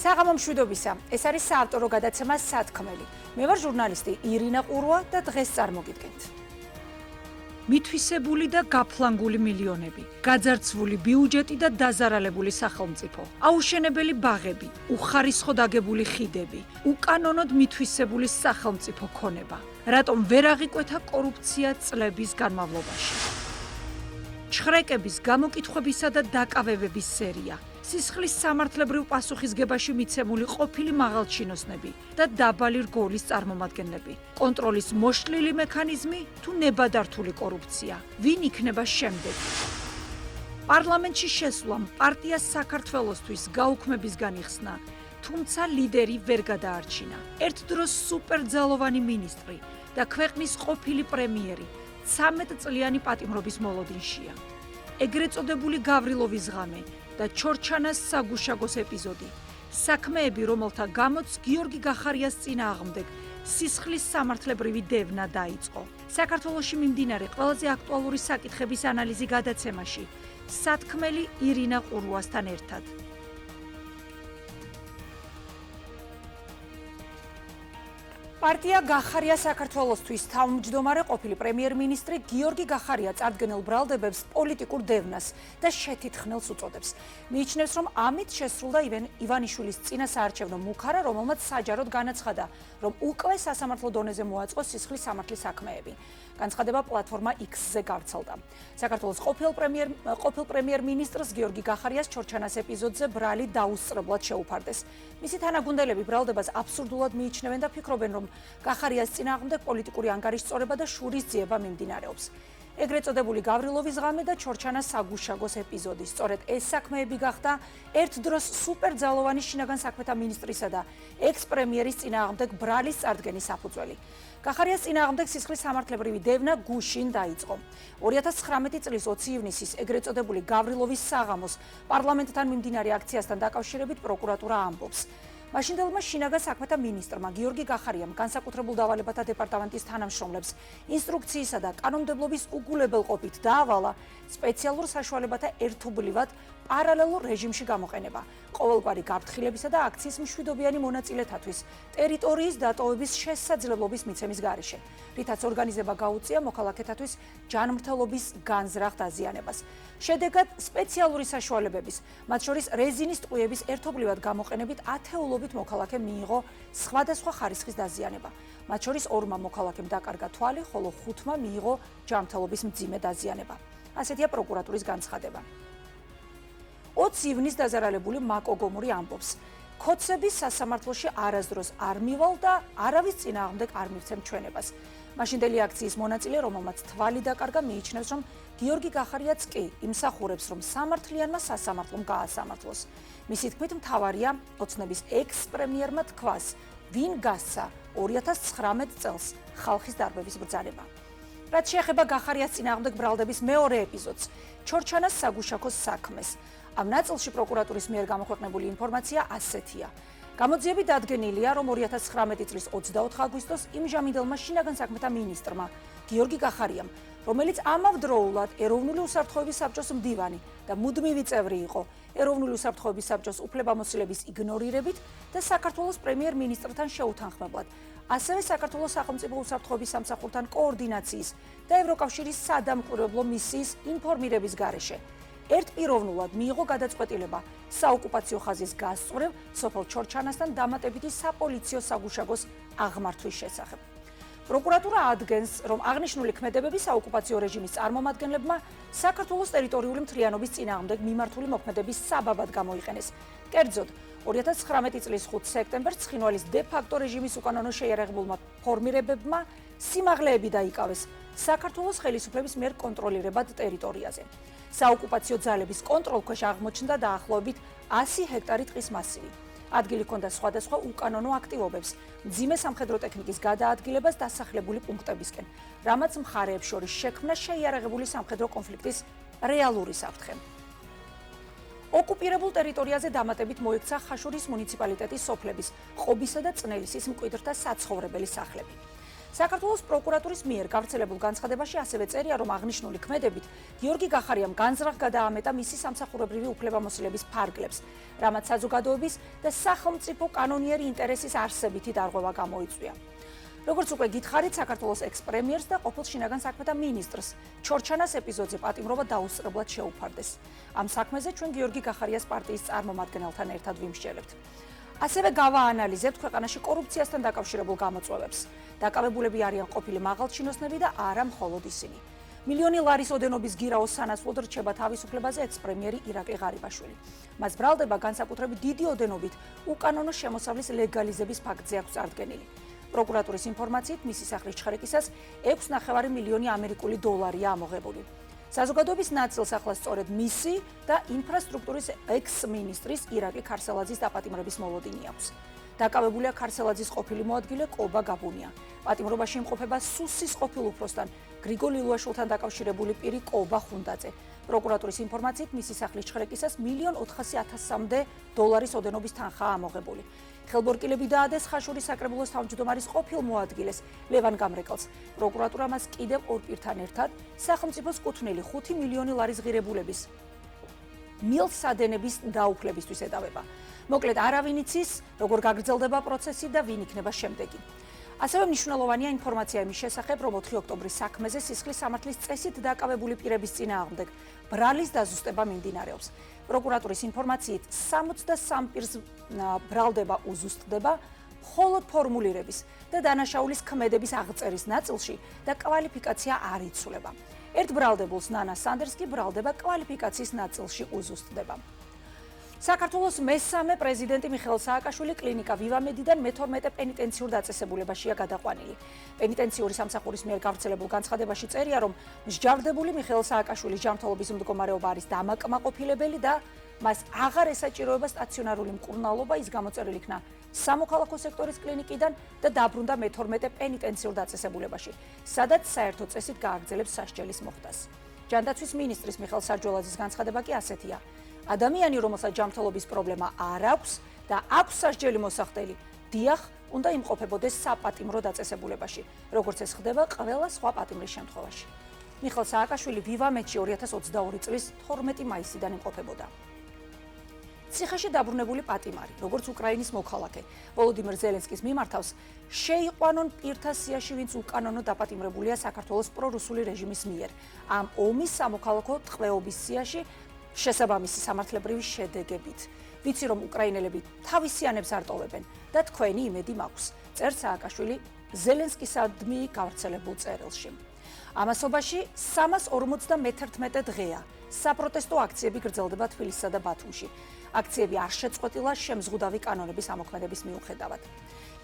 საღამო მშვიდობისა, ეს არის საავტორო გადაცემა სათქმელი. მე ვარ ჟურნალისტი ირინა ყურვა და დღეს წარმოგიდგენთ. მითვისებული და გაფლანგული მილიონები, გაძარცვული ბიუჯეტი და დაზარალებული სახელმწიფო, აუშენებელი ბაღები, უხარისხოდ აგებული ხიდები, უკანონოდ მითვისებული სახელმწიფო ქონება. რატომ ვერ აღიკვეთა კორუფცია წლების განმავლობაში? ჩხრეკების, გამოკითხვებისა და დაკავებების სერია. სისხლის სამართლებრივ პასუხისგებაში მიცემული ყოფილი მაღალჩინოსნები და დაბალი რგოლის წარმომადგენლები. კონტროლის მოშლილი მექანიზმი თუ ნებადართული კორუფცია. ვინ იქნება შემდეგი? პარლამენტში შესვლამ პარტია საქართველოსთვის გაუქმებისგან იხსნა, თუმცა ლიდერი ვერ გადაარჩინა. ერთ დროს სუპერძალოვანი მინისტრი და ქვეყნის ყოფილი პრემიერი 13 წლიანი პატიმრობის მოლოდინშია. ეგრეთ წოდებული გავრილოვის ღამე და ჩორჩანას საგუშაგოს ეპიზოდი. საქმეები, რომელთა გამოც გიორგი გახარიას წინააღმდეგ სისხლის სამართლებრივი დევნა დაიწყო. საქართველოში მიმდინარე ყველაზე აქტუალური საკითხების ანალიზი გადაცემაში. სათქმელი ირინა ყურვასთან ერთად. პარტია გახარია საქართველოსთვის თავმჯდომარე ყოფილი პრემიერ-მინისტრი გიორგი გახარია წარდგენილ ბრალდებებს პოლიტიკურ დევნას და შეთითხნელს უწოდებს. მიიჩნევს, რომ ამით შესრულდა ივანიშვილის წინასაარჩევნო მუქარა, რომელმაც საჯაროდ განაცხადა, რომ უკვე სასამართლო დონეზე მოაწყო სისხლის სამართლის საქმეები. განცხადება პლატფორმა X-ზე გავრცელდა. საქართველოს ყოფილ პრემიერ-მინისტრს გიორგი გახარიას ჩორჩანას ეპიზოდზე ბრალი დაუსწრებლად შეუფარდეს. მისი თანაგუნდელები ბრალდებას აბსურდულად მიიჩნევენ და ფიქრობენ, რომ გახარიას წინააღმდეგ პოლიტიკური ანგარიშწორება და შურის ძიება მიმდინარეობს. ეგრეთ წოდებული გავრილოვის ღამე და ჩორჩანას საგუშაგოს ეპიზოდი. სწორედ ეს საქმეები გახდა ერთ დროს სუპერძალოვანი შინაგან საქმეთა მინისტრისა და ექს-პრემიერის წინააღმდეგ ბრალის წარდგენის საფუძველი. გახარიას წინააღმდეგ სისხლის სამართლებრივი დევნა გუშინ დაიწყო. 2019 წლის 20 ივნისის ეგრეთ წოდებული გავრილოვის საღამოს პარლამენტთან მიმდინარე აქციასთან დაკავშირებით პროკურატურა ამბობს. მაშინდელმა შინაგან საქმეთა მინისტრმა გიორგი გახარიამ განსაკუთრებულ დავალებათა დეპარტამენტის თანამშრომლებს ინსტრუქციისა და კანონმდებლობის უგულებელყოფით დაავალა სპეციალურ საშუალებათა ერთობლივად პარალელურ რეჟიმში გამოყენება ყოველგვარი გაფრთხილებისა და აქციის მშვიდობიანი მონაწილეთათვის ტერიტორიის დატოვების შესაძლებლობის მიცემის გარეშე, რითაც ორგანიზება გაუწია მოქალაქეთათვის ჯანმრთელობის განზრახ დაზიანებას. შედეგად სპეციალური საშუალებების, მათ შორის რეზინის ტყვიების ერთობლივად გამოყენებით ათეულობით მოქალაქემ მიიღო სხვადასხვა ხარისხის დაზიანება. მათ შორის 2 მოქალაქემ დაკარგა თვალი, ხოლო 5-მა მიიღო ჯანმრთელობის მძიმე დაზიანება. ასეთია პროკურატურის განცხადება. 20 ივნის დაზარალებული მაკო გომური ამბობს. ქოცების სასამართლოში არასდროს არ მივალ და არავის წინააღმდეგ არ მივცემ ჩვენებას. მაშინდელი აქციის მონაწილე, რომელმაც თვალი დაკარგა, მიიჩნევს, რომ გიორგი გახარიაც კი იმსახურებს, რომ სამართლიანმა სასამართლომ გაასამართლოს. მისი თქმით, მთავარია ოცნების ექს-პრემიერმა თქვას, ვინ გასცა 2019 წელს ხალხის დარბევის ბრძანება. რაც შეეხება გახარიას წინააღმდეგ ბრალდების მეორე ეპიზოდს, ჩორჩანას საგუშაგოს საქმეს. ამ ნაწილში პროკურატურის მიერ გამოქვეყნებული ინფორმაცია ასეთია. გამოძიები დადგენილია, რომ 2019 წლის 24 აგვისტოს იმჟამინდელმა შინაგან საქმეთა მინისტრმა გიორგი გახარიამ, რომელიც ამავდროულად ეროვნული უსაფრთხოების საბჭოს მდივანი და მუდმივი წევრი იყო ეროვნული უსაფრთხოების საბჭოს უფლებამოსილების იგნორირებით და საქართველოს პრემიერ-მინისტრთან შეუთანხმებლად, ასევე საქართველოს სახელმწიფო უსაფრთხოების სამსახურთან კოორდინაციის და ევროკავშირის სადამკვირვებლო მისიის ინფორმირების გარეშე ერთპიროვნულად მიიღო გადაწყვეტილება საოკუპაციო ხაზის გასწვრივ სოფელ ჩორჩანასთან დამატებითი საპოლიციო საგუშაგოს აღმართვის შესახებ. პროკურატურა ადგენს, რომ აღნიშნული ქმედებები საოკუპაციო რეჟიმის წარმომადგენლებმა საქართველოს ტერიტორიული მთლიანობის წინააღმდეგ მიმართული მოქმედების საბაბად გამოიყენეს. კერძოდ, 2019 წლის 5 სექტემბერს ცხინვალის დე-ფაქტო რეჟიმის უკანონო შეიარაღებულმა ფორმირებებმა სიმაღლეები დაიკავეს საქართველოს ხელისუფლების მიერ კონტროლირებად ტერიტორიაზე. საოკუპაციო ძალების კონტროლქვეშ აღმოჩნდა დაახლოებით 100 ჰექტარი ტყის მასივი. ადგილი ჰქონდა სხვადასხვა უკანონო აქტივობებს, მძიმე სამხედრო ტექნიკის გადაადგილებას დასახლებული პუნქტებისკენ, რამაც მხარეებს შორის შექმნა შეიარაღებული სამხედრო კონფლიქტის რეალური საფრთხე. ოკუპირებულ ტერიტორიაზე დამატებით მოექცა ხაშურის მუნიციპალიტეტის სოფლების, ყობისა და წნელისის მკვიდრთა საცხოვრებელი სახლები. საქართველოს პროკურატურის მიერ გავრცელებულ განცხადებაში ასევე წერია, რომ აღნიშნული ქმედებით გიორგი გახარიამ განზრახ გადაამეტა მისი სამსახურებრივი უფლებამოსილების ფარგლებს, რამაც საზოგადოების და სახელმწიფო კანონიერი ინტერესის არსებითი დარღვევა გამოიწვია. როგორც უკვე გითხარით, საქართველოს ექს-პრემიერს და ყოფილ შინაგან საქმეთა მინისტრს ჩორჩანას ეპიზოდზე პატიმრობა დაუსწრებლად შეუფარდეს. ამ საქმეზე ჩვენ გიორგი გახარიას პარტიის წარმომადგენელთან ერთად ვიმსჯელებთ. ასევე გავაანალიზებთ ქვეყანაში კორუფციასთან დაკავშირებულ გამოწვევებს. დაკავებულები არიან ყოფილი მაღალჩინოსნები და არა მხოლოდ ისინი. მილიონი ლარის ოდენობის გირაოს სანაცვლოდ რჩება თავისუფლებაზე ექს-პრემიერი ირაკლი ღარიბაშვილი. მას ბრალდება განსაკუთრებით დიდი ოდენობით უკანონო შემოსავლის ლეგალიზების ფაქტზე აქვს წარდგენილი. პროკურატურის ინფორმაციით, მისი სახლის ჩხერეკისას 6,5 მილიონი ამერიკული დოლარია ამოღებული. საზოგადოების ნაწილს ახლა სწორედ მისი და ინფრასტრუქტურის ექს-მინისტრის ირაკლი ქარსელაძის დაპატიმრების მოლოდინი აქვს. დაკავებულია ქარსელაძის ყოფილი მოადგილე კობა გაბუნია. პატიმრობაში იმყოფება სუსის ყოფილ უფროსთან გრიგოლ ილუაშვილთან დაკავშირებული პირი კობა ხუნდაძე. პროკურატურის ინფორმაციით, მისი სახლის ჩხერეკისას 1,400,000-მდე დოლარის ოდენობის თანხაა ამოღებული. ხელბორკილები დაადეს ხაშურის საკრებულოს თავმჯდომარის ყოფილ მოადგილეს ლევან გამრეკელს. პროკურატურა მას კიდევ ორ პირთან ერთად სახელმწიფოს კუთვნილი 5 მილიონი ლარის ღირებულების მილსადენების დაუფლებისთვის ედავება. მოკლედ, არავინ იცის, როგორ გაგრძელდება პროცესი და ვინ იქნება შემდეგი. ასევე მნიშვნელოვანია ინფორმაცია იმის შესახებ, რომ 4 ოქტომბრის საქმეზე სისხლის სამართლის წესით დაკავებული პირების წინააღმდეგ ბრალის დაზუსტება მიმდინარეობს. პროკურატურის ინფორმაციით, 63 პირს ბრალდება უზუსტდება, მხოლოდ ფორმულირების და დანაშაულის ქმედების აღწერის ნაწილში და კვალიფიკაცია არ იცვლება. ერთ ბრალდებულს ნანა სანდერს კი ბრალდება კვალიფიკაციის ნაწილში უზუსტდება. საქართველოს მესამე პრეზიდენტი მიხეილ სააკაშვილი კლინიკა ვივამედიდან მე-12 პენიტენციურ დაწესებულებაშია გადაყვანილი. პენიტენციური სამსახურის მიერ გავრცელებულ განცხადებაში წერია, რომ მსჯავრდებული მიხეილ სააკაშვილის ჯანმრთელობის მდგომარეობა არის დამაკმაყოფილებელი და მას აღარ ესაჭიროება სტაციონარული მკურნალობა, ის გამოწერილი იქნა სამოქალაქო სექტორის კლინიკიდან და დაბრუნდა მე-12 პენიტენციურ დაწესებულებაში, სადაც საერთო წესით გააგრძელებს სასჯელის მოხდას. ჯანდაცვის მინისტრის მიხეილ სარჯველაძის განცხადება კი ასეთია: ადამიანი, რომელსაც ჯანმრთელობის პრობლემა არ აქვს და აქვს სასჯელი მოსახდელი, დიახ, უნდა იმყოფებოდეს საპატიმრო დაწესებულებაში, როგორც ეს ხდება ყველა სხვა პატიმრის შემთხვევაში. მიხეილ სააკაშვილი ვივამედში 2022 წლის 12 მაისიდან იმყოფებოდა. ციხეში დაბრუნებული პატიმარი, როგორც უკრაინის მოქალაქე, ვოლოდიმირ ზელენსკის მიმართავს, შეიყვანონ პირთა სიაში, ვინც უკანონო დაპატიმრებულია საქართველოს პრორუსული რეჟიმის მიერ. ამ ომის სამოქალაქო ტყვეობის სიაში შესაბამისი სამართლებრივი შედეგებით. ვიცი, რომ უკრაინელები თავისიანებს არ ტოვებენ და თქვენი იმედი მაქვს, წერს სააკაშვილი ზელენსკისადმი გავრცელებულ წერილში. ამასობაში 351 დღეა საპროტესტო აქციები გრძელდება თბილისსა და ბათუმში. აქციები არ შეწყვეტილა შემზღუდავი კანონების ამოქმედების მიუხედავად.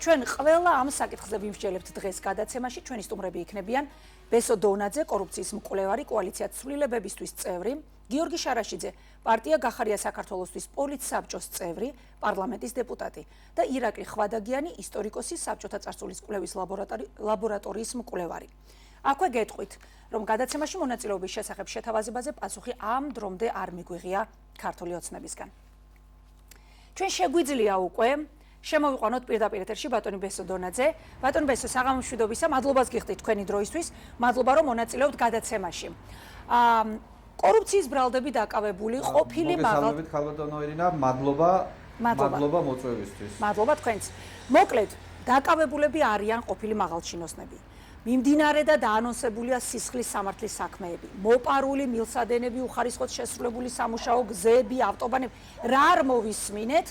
ჩვენ ყველა ამ საკითხზე ვიმსჯელებთ დღეს გადაცემაში. ჩვენი სტუმრები იქნებიან ბესო დონაძე, კორუფციის მკვლევარი, კოალიცია ცვლილებებისთვის წევრი, გიორგი შარაშიძე, პარტია გახარია საქართველოსთვის პოლიტსაბჭოს წევრი, პარლამენტის დეპუტატი და ირაკლი ხვადაგიანი, ისტორიკოსი, საბჭოთა წარსულის კვლევის ლაბორატორიის მკვლევარი. აქვე გეტყვით, რომ გადაცემაში მონაწილეობის შესახებ შეთავაზებაზე პასუხი ამ დრომდე არ მიგვიღია ქართული ოცნებისგან. ჩვენ შეგვიძლია უკვე შემოვიყვანოთ პირდაპირ ეთერში ბატონი ბესო დონაძე. ბატონი ბესო, საღამო მშვიდობისა, მადლობას გიხდით თქვენი დროისთვის, მადლობა რომ მონაწილეობთ გადაცემაში. კორუფციის ბრალდები დაკავებული ყოფილი მოგესალმებით ქალბატონო ირინა, მადლობა მოწვევისთვის. მადლობა თქვენც. მოკლედ, დაკავებულები არიან ყოფილი მაღალჩინოსნები. მიმდინარე და დაანონსებულია სისხლის სამართლის საქმეები, მოპარული მილსადენები, უხარისხოდ შესრულებული სამუშაო გზები, ავტობანები, რა არ მოვისმინეთ,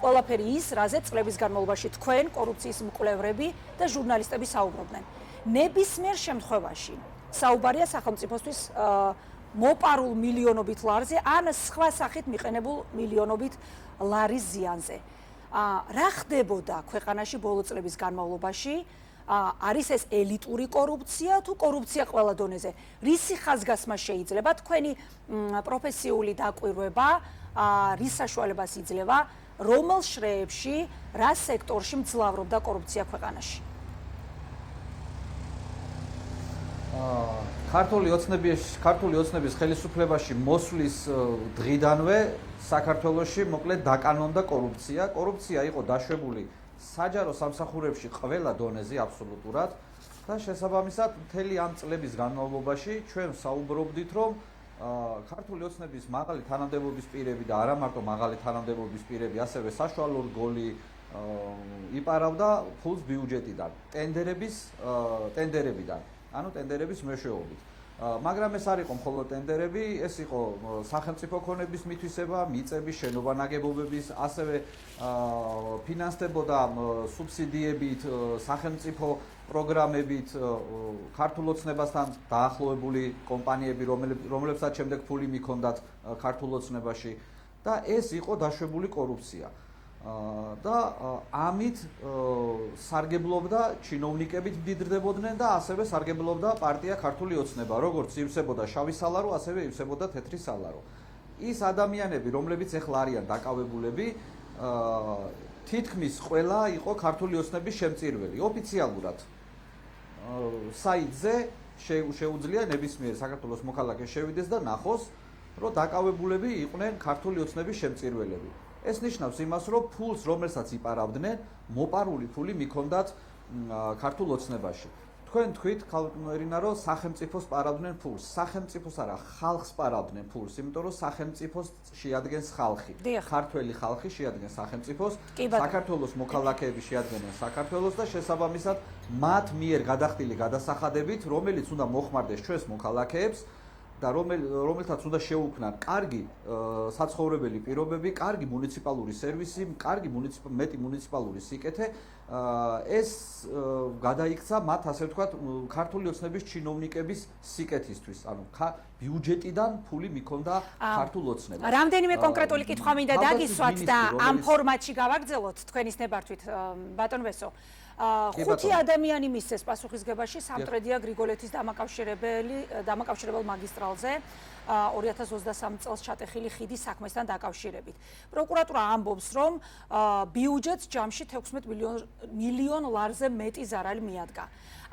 ყველაფერი ის, რაზე წლების განმავლობაში თქვენ, კორუფციის მკვლევრები და ჟურნალისტები საუბრობდნენ. ნებისმიერ შემთხვევაში საუბარია სახელმწიფოსთვის მოპარულ მილიონობით ლარზე, ან სხვა სახით მიყენებულ მილიონობით ლარის ზიანზე. რა ხდებოდა ქვეყანაში ბოლო წლების განმავლობაში? არის ეს ელიტური კორუფცია თუ კორუფცია ყველა დონეზე? რისი ხაზგასმა შეიძლება თქვენი პროფესიული დაკვირვება, რის საშუალებას იძლევა, რომელ შრეებში, რა სექტორში მძლავრობდა კორუფცია ქვეყანაში? ქართული ოცნების ხელისუფლებაში მოსვლის დღიდანვე საქართველოში მოკლედ დაკანონდა კორუფცია. კორუფცია იყო დაშვებული საჯარო სამსახურებში ყველა დონეზე აბსოლუტურად. და შესაბამისად მთელი ამ წლების განმავლობაში ჩვენ საუბრობდით, რომ ქართული ოცნების მაღალი თანამდებობის პირები და არა მარტო მაღალი თანამდებობის პირები, ასევე საშუალო რგოლი იპარავდა ფულს ბიუჯეტიდან, ტენდერებიდან, ანუ ტენდერების მეშვეობით. მაგრამ ეს არ იყო მხოლოდ ტენდერები, ეს იყო სახელმწიფო ქონების მითვისება, მიწების, შენობა ნაგებობების, ასევე ფინანსდებოდა სუბსიდიებით, სახელმწიფო პროგრამებით ქართულ ოცნებასთან დაახლოებული კომპანიები, რომლებსაც შემდეგ ფული მიქონდათ ქართულ ოცნებაში და ეს იყო დაშვებული კორუფცია. და ამით სარგებლობდა ჩინოვნიკებით მდიდრდებოდნენ და ასევე სარგებლობდა პარტია ქართული ოცნება, როგორც ივსებოდა შავი სალარო, ასევე ივსებოდა თეთრი სალარო. ის ადამიანები, რომლებიც ეხლა არიან დაკავებულები, თითქმის ყველა იყო ქართული ოცნების შემწირველი. ოფიციალურად საიტზე შეუძლია ნებისმიერ საქართველოს მოქალაქეს შევიდეს და ნახოს, რომ დაკავებულები იყვნენ ქართული ოცნების შემწირველები. ეს ნიშნავს იმას, რომ ფულს, რომელსაც იპარავდნენ, მოპარული ფული მიქონდათ ქართულ ოცნებაში. თქვენ თქვით, ქალბატონო, რომ სახელმწიფოს პარავდნენ ფულს. სახელმწიფოს არა, ხალხს პარავდნენ ფულს, იმიტომ რომ სახელმწიფოს შეადგენს ხალხი. ქართველი ხალხი შეადგენს სახელმწიფოს, საქართველოს მოქალაქეები შეადგენენ საქართველოს და შესაბამისად მათ მიერ გადახდილი გადასახადებით, რომელიც უნდა მოხმარდეს ჩვენს მოქალაქეებს და რომელთაც უნდა შეუქმნან კარგი საცხოვრებელი პირობები, კარგი მუნიციპალური სერვისი, კარგი მეტი მუნიციპალური სიკეთე, ეს გადაიქცა მათ, ასე ვთქვათ, ქართული ოცნების ჩინოვნიკების სიკეთისთვის, ანუ ბიუჯეტიდან ფული მიქონდა ქართულ ოცნებას. რამდენიმე კონკრეტული კითხვა მინდა დაგისვათ და ამ ფორმატში გავაგრძელოთ თქვენის ნებართვით, ბატონ ვესო. 5 ადამიანი მისცეს პასუხისგებაში სამტრედია გრიგოლეთის დამაკავშირებელ მაგისტრალზე 2023 წელს ჩატეხილი ხიდის საქმესთან დაკავშირებით. პროკურატურა ამბობს, რომ ბიუჯეტს ჯამში 16 მილიონ ლარზე მეტი ზარალი მიადგა.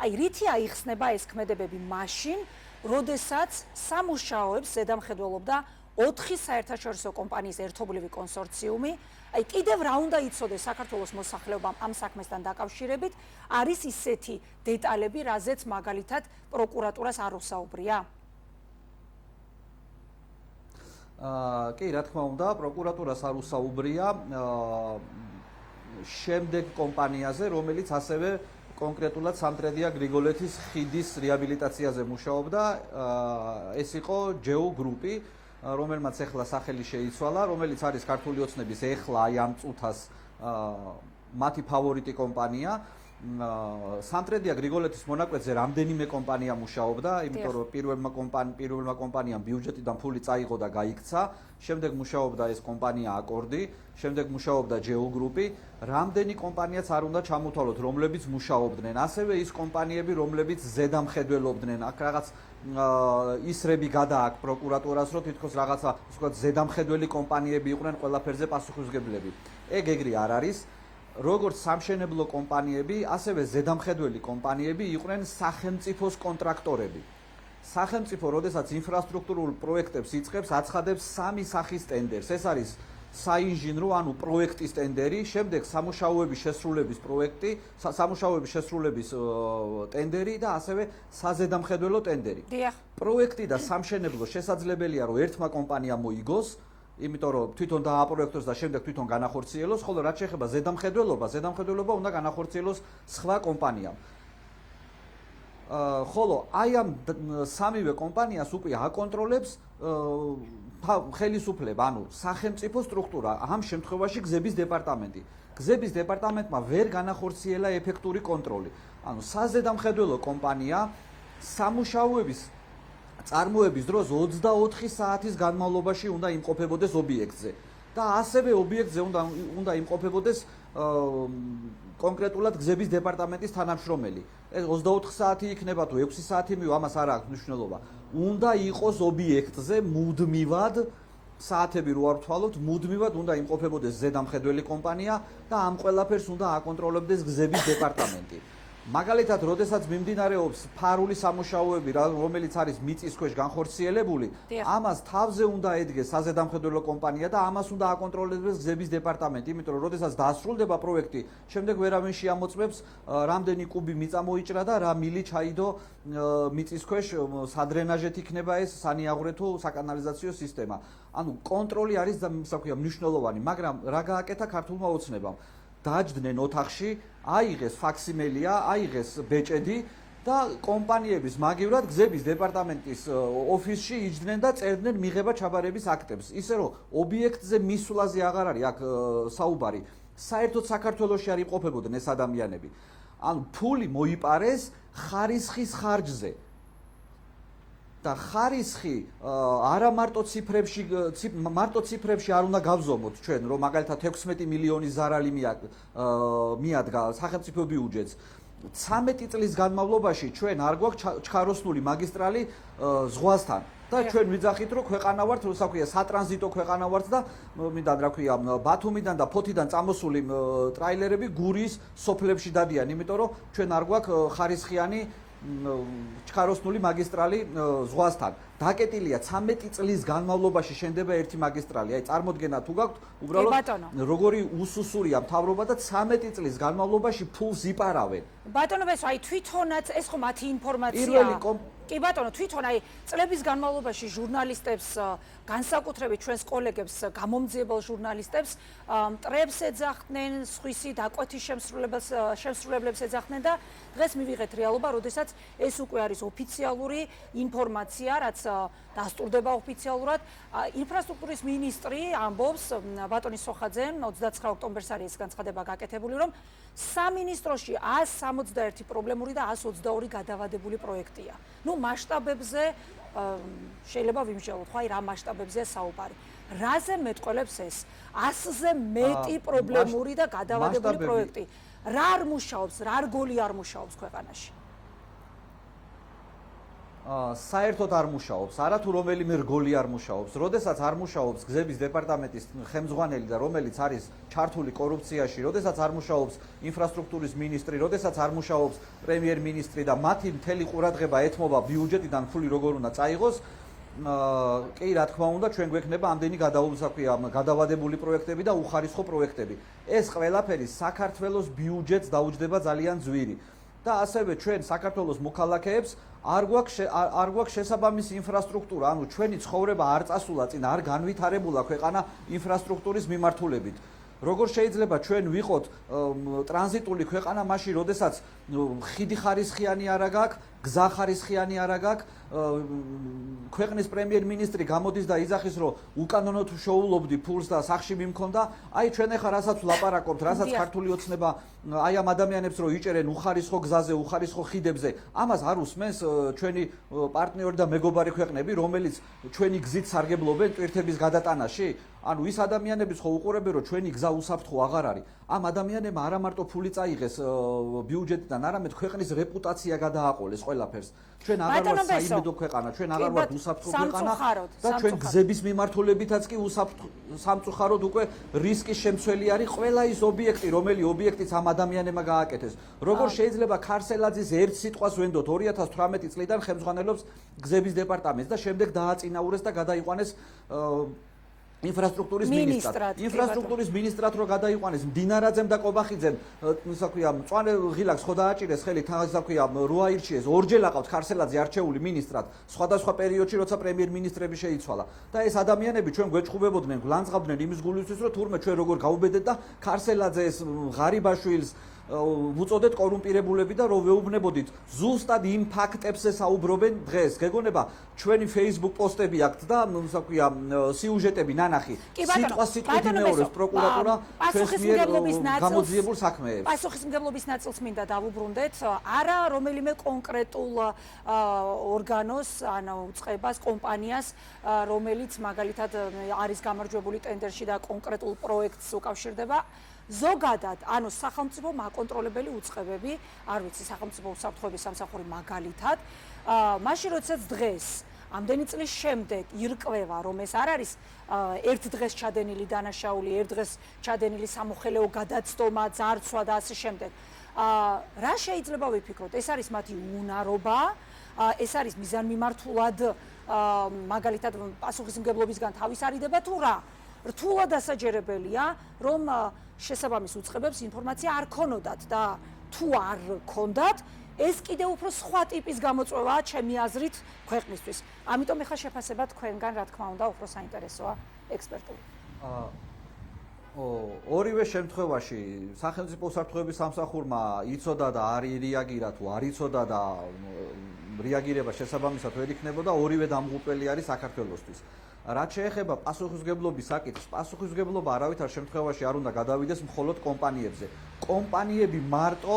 აი, რითი აიხსნება ეს ქმედებები მაშინ, როდესაც სამუშაოებს ზედამხედველობდა 4 საერთაშორისო კომპანიის ერთობლივი კონსორციუმი. აი, კიდევ რა უნდა იცოდეს საქართველოს მოსახლეობამ ამ საქმესთან დაკავშირებით, არის ისეთი დეტალები, რაზეც მაგალითად პროკურატურას არ უსაუბრია? კი, რა თქმა უნდა, პროკურატურას არ უსაუბრია შემდეგ კომპანიაზე, რომელიც ასევე კონკრეტულად სამტრედია გრიგოლეთის ხიდის რეაბილიტაციაზე მუშაობდა, ეს იყო ჯეო გრუპი, რომელმაც ეხლა სახელი შეიცვალა, რომელიც არის ქართული ოცნების ეხლა აი ამ წუთას მათი ფავორიტი კომპანია. სამტრედია გრიგოლეთის მონაკვეთზე რამდენიმე კომპანია მუშაობდა, იმიტომ რომ პირველმა კომპანიამ ბიუჯეტიდან ფული წაიღო და გაიქცა, შემდეგ მუშაობდა ეს კომპანია აკორდი, შემდეგ მუშაობდა ჯეო გრუპი, რამდენი კომპანიაც არ უნდა ჩამოთვალოთ, რომლებიც მუშაობდნენ, ასევე ის კომპანიები, რომლებიც ზედამხედველობდნენ, აქ რაღაც ისრები გადააქვს პროკურატურას, რომ თითქოს რაღაცა, ასე ვთქვათ, ზედამხედველი კომპანიები იყვნენ ყველაფერზე პასუხისმგებლები. ეგ ეგრე არ არის. როგორც სამშენებლო კომპანიები, ასევე ზედამხედველი კომპანიები იყვნენ სახელმწიფოს კონტრაქტორები. სახელმწიფო, როდესაც ინფრასტრუქტურულ პროექტებს იწყებს, აცხადებს 3 სახის ტენდერს. ეს არის საინჟინრო, ანუ პროექტის ტენდერი, შემდეგ სამუშაოების შესრულების პროექტი, სამუშაოების შესრულების ტენდერი და ასევე საზედამხედველო ტენდერი. პროექტი და სამშენებლო შესაძლებელია, რომ ერთმა კომპანიამ მოიგოს, იმიტომ რომ თვითონ დააპროექტოს და შემდეგ თვითონ განახორციელოს, ხოლო რაც შეეხება ზედამხედველობა უნდა განახორციელოს სხვა კომპანიამ. ხოლო აი ამ სამივე კომპანიას უკვე აკონტროლებს ხელისუფლება, ანუ სახელმწიფო სტრუქტურა, ამ შემთხვევაში გზების დეპარტამენტი. გზების დეპარტამენტმა ვერ განახორციელა ეფექტური კონტროლი. ანუ საზედამხედველო კომპანია სამუშაოების წარმოების დროს 24 საათის განმავლობაში უნდა იმყოფებოდეს ობიექტზე და ასევე ობიექტზე უნდა იმყოფებოდეს კონკრეტულად გზების დეპარტამენტის თანამშრომელი. ეს 24 საათი იქნება თუ 6 საათი მივა, ამას არ აქვს მნიშვნელობა. უნდა იყოს ობიექტზე მუდმივად საათები რო არ ვთვალოთ, მუდმივად უნდა იმყოფებოდეს ზედამხედველი კომპანია და ამ ყველაფერს უნდა აკონტროლებდეს გზების დეპარტამენტი. მაგალითად, როდესაც მიმდინარეობს ფარული სამუშაოები, რომელიც არის მიწის ქვეშ განხორციელებული, ამას თავზე უნდა ედგეს საზედამხედველო კომპანია და ამას უნდა აკონტროლებს გზების დეპარტამენტი, იმიტომ რომ როდესაც დაასრულდება პროექტი, შემდეგ ვერავინ შეამოწმებს, რამდენი კუბი მიწა მოიჭრა და რა მილი ჩაიდო მიწის ქვეშ, სადრენაჟეთ იქნება ეს სანიაღვრე თუ საკანალიზაციო სისტემა. ანუ კონტროლი არის მნიშვნელოვანი, მაგრამ რა გააკეთა ქართულმა ოცნებამ? დაჯდნენ ოთახში, აიღეს ფაქსიმელია, აიღეს ბეჭედი და კომპანიების მაგივრად გზების დეპარტამენტის ოფისში იჯდნენ და წერდნენ მიღება ჩაბარების აქტებს. ისე რომ ობიექტზე მისვლაზე აღარ არის აქ საუბარი. საერთოდ საქართველოში არ იმყოფებოდნენ ეს ადამიანები. ანუ ფული მოიპარეს ხარისხის ხარჯზე. და ხარისხი არა მარტო ციფრებში არ უნდა გავზომოთ ჩვენ, რომ მაგალითად 16 მილიონი ზარალი მიადგა სახელმწიფო ბიუჯეტს. 13 წლის განმავლობაში ჩვენ არ გვაქვს ჩქაროსნული მაგისტრალი ზღვასთან. და ჩვენ ვიძახით, რომ ქვეყანა ვართ, სატრანზიტო ქვეყანა ვართ და მინდა რა ქვია, ბათუმიდან და ფოთიდან წამოსული ტრაილერები გურიის სოფლებში დადიან, იმიტომ რომ ჩვენ არ გვაქვს ხარისხიანი ჩქაროსნული მაგისტრალი ზღვასთან. დაკეტილია 13 წლის განმავლობაში შენდება ერთი მაგისტრალი. აი წარმოდგენა თუ გაქვთ, უბრალოდ როგორი უსუსურია მთავრობა და 13 წლის განმავლობაში ფულს იპარავენ. ბატონო ბესო, აი თვითონაც ეს ხო მათი ინფორმაცია. კი ბატონო, თვითონ აი წლების განმავლობაში ჟურნალისტებს, განსაკუთრებით ჩვენს კოლეგებს, გამომძიებელ ჟურნალისტებს, მტრებს ეძახდნენ, სხვისი დაკვეთის შემსრულებლებს ეძახდნენ და დღეს მივიღეთ რეალობა, როდესაც ეს უკვე არის ოფიციალური ინფორმაცია, რაც დასტურდება ოფიციალურად. ინფრასტრუქტურის მინისტრი ამბობს, ბატონი სოხაძე 29 ოქტომბერს არის განცხადება გაკეთებული, რომ სამინისტროში 161 პრობლემური და 122 გადავადებული პროექტია. ნუ მასშტაბებზე შეიძლება ვიმსჯელოთ, ხო, აი რა მასშტაბებზეა საუბარი. რაზე მეტყველებს ეს 100-ზე მეტი პრობლემური და გადავადებული პროექტი. რა არ მუშაობს, რა რგოლი არ მუშაობს ქვეყანაში? საერთოდ არ მუშაობს, არათუ რომელიმე რგოლი არ მუშაობს. როდესაც არ მუშაობს გზების დეპარტამენტის ხელმძღვანელი და რომელიც არის ჩართული კორუფციაში, როდესაც არ მუშაობს ინფრასტრუქტურის მინისტრი, როდესაც არ მუშაობს პრემიერ-მინისტრი და მათი მთელი ყურადღება ეთმობა ბიუჯეტიდან ფული როგორ უნდა წაიღოს, კი, რა თქმა უნდა, ჩვენ გვექნება ამდენი გადავადებული პროექტები და უხარისხო პროექტები. ეს ყველაფერი საქართველოს ბიუჯეტს დაუჯდება ძალიან ძვირი. და ასევე ჩვენ საქართველოს მოქალაქეებს არ გვაქვს შესაბამისი ინფრასტრუქტურა, ანუ ჩვენი ცხოვრება არ წასულა წინ, არ განვითარებულა ქვეყანა ინფრასტრუქტურის მიმართულებით. როგორ შეიძლება ჩვენ ვიყოთ ტრანზიტული ქვეყანა მაშინ, როდესაც ხიდი ხარისხიანი არ აქვს, გზა ხარისხიანი არ აქვს, ქვეყნის პრემიერ-მინისტრი გამოდის და იძახის, რომ უკანონოდ შოულობდი ფულს და სახში მიმქონდა. აი ჩვენ ახლა რასაც ვლაპარაკობთ, რასაც ქართული ოცნება აი ამ ადამიანებს რომ იჭერენ უხარისხო გზაზე, უხარისხო ხიდებზე, ამას არ უსმენს ჩვენი პარტნიორი და მეგობარი ქვეყნები, რომელიც ჩვენი გზით სარგებლობენ ტვირთების გადატანაში. ანუ ის ადამიანებიც ხო უყურებენ, რომ ჩვენი გზა უსაფრთხო აღარ არის. ამ ადამიანებმა არა მარტო ფული წაიღეს ბიუჯეტიდან, არამედ ქვეყნის რეპუტაცია გადააყოლეს ყველაფერს. ჩვენ აღარ ვართ საიმედო ქვეყანა, ჩვენ აღარ ვართ უსაფრთხო ქვეყანა და ჩვენ გზების მიმართულებითაც კი სამწუხაროდ უკვე რისკის შემცველი არის ყველა ის ობიექტი, რომელი ობიექტიც ამ ადამიანებმა გააკეთეს. როგორ შეიძლება ქარსელაძის ერთ სიტყვას ვენდოთ 2018 წლიდან ხელმძღვანელობს გზების დეპარტამენტს და შემდეგ დააწინაურეს და გადაიყვანეს ინფრასტრუქტურის მინისტრად. ინფრასტრუქტურის მინისტრად რო გადაიყვანეს მდინარაძემ და კობახიძემ, ისა ქვია, მწვანე ღილაკს ხო დააჭირეს ხელით, ისა ქვია, რო აირჩიეს, ორჯერ აყავთ ქარსელაძე არჩეული მინისტრად, სხვადასხვა პერიოდში, როცა პრემიერ-მინისტრები შეიცვალა. და ეს ადამიანები ჩვენ გვეჭხუბებოდნენ, გლანძღავდნენ იმის გულისთვის, რომ თურმე ჩვენ როგორ გავუბედეთ და ქარსელაძეს, ღარიბაშვილს ვუწოდეთ კორუმპირებულები და რომ ვეუბნებოდით ზუსტად იმ ფაქტებზე საუბრობენ დღეს. გეგონება ჩვენი Facebook პოსტები აქვთ და ისა ქვია სიუჟეტები ნანახი. სიტყვით იმეორებს პროკურატურა ჩვენს მიერ გამოძიებულ საქმეებს. პასუხისმგებლობის ნაწილს მინდა დავუბრუნდეთ. არა რომელიმე კონკრეტულ ორგანოს, ანუ უწყებას, კომპანიას, რომელიც მაგალითად არის გამარჯვებული ტენდერში და კონკრეტულ პროექტს უკავშირდება. ზოგადად, ანუ სახელმწიფო მაკონტროლებელი უწყებები, არ ვიცი, სახელმწიფო უსაფრთხოების სამსახური მაგალითად, მაშინ როდესაც დღეს, ამდენი წლის შემდეგ ირკვევა, რომ ეს არ არის ერთ დღეს ჩადენილი დანაშაული, ერთ დღეს ჩადენილი სამოხელეო გადაცდომა, ძარცვა და ასე შემდეგ. რა შეიძლება ვიფიქროთ? ეს არის მათი უნარობა, ეს არის მიზანმიმართულად მაგალითად პასუხისმგებლობისგან თავის არიდება თუ რა? რთულად ასაჯერებელია, რომ შესაბამის უწყებებს ინფორმაცია არ ქონოდათ და თუ არ ქონდათ, ეს კიდევ უფრო სხვა ტიპის გამოწვევაა ჩემი აზრით ქვეყნისთვის. ამიტომ ეხლა შეფასება თქვენგან, რა თქმა უნდა, უფრო საინტერესოა ექსპერტული. ორივე შემთხვევაში სახელმწიფო უსაფრთხოების სამსახურმა იცოდა და არ ირეაგირა თუ არ იცოდა და რეაგირება შესაბამისად ვერ იქნებოდა, ორივე დამღუპველი არის საქართველოსთვის. რაც შეეხება პასუხისმგებლობის საკითხს, პასუხისმგებლობა არავითარ შემთხვევაში არ უნდა გადავიდეს მხოლოდ კომპანიებზე. კომპანიები მარტო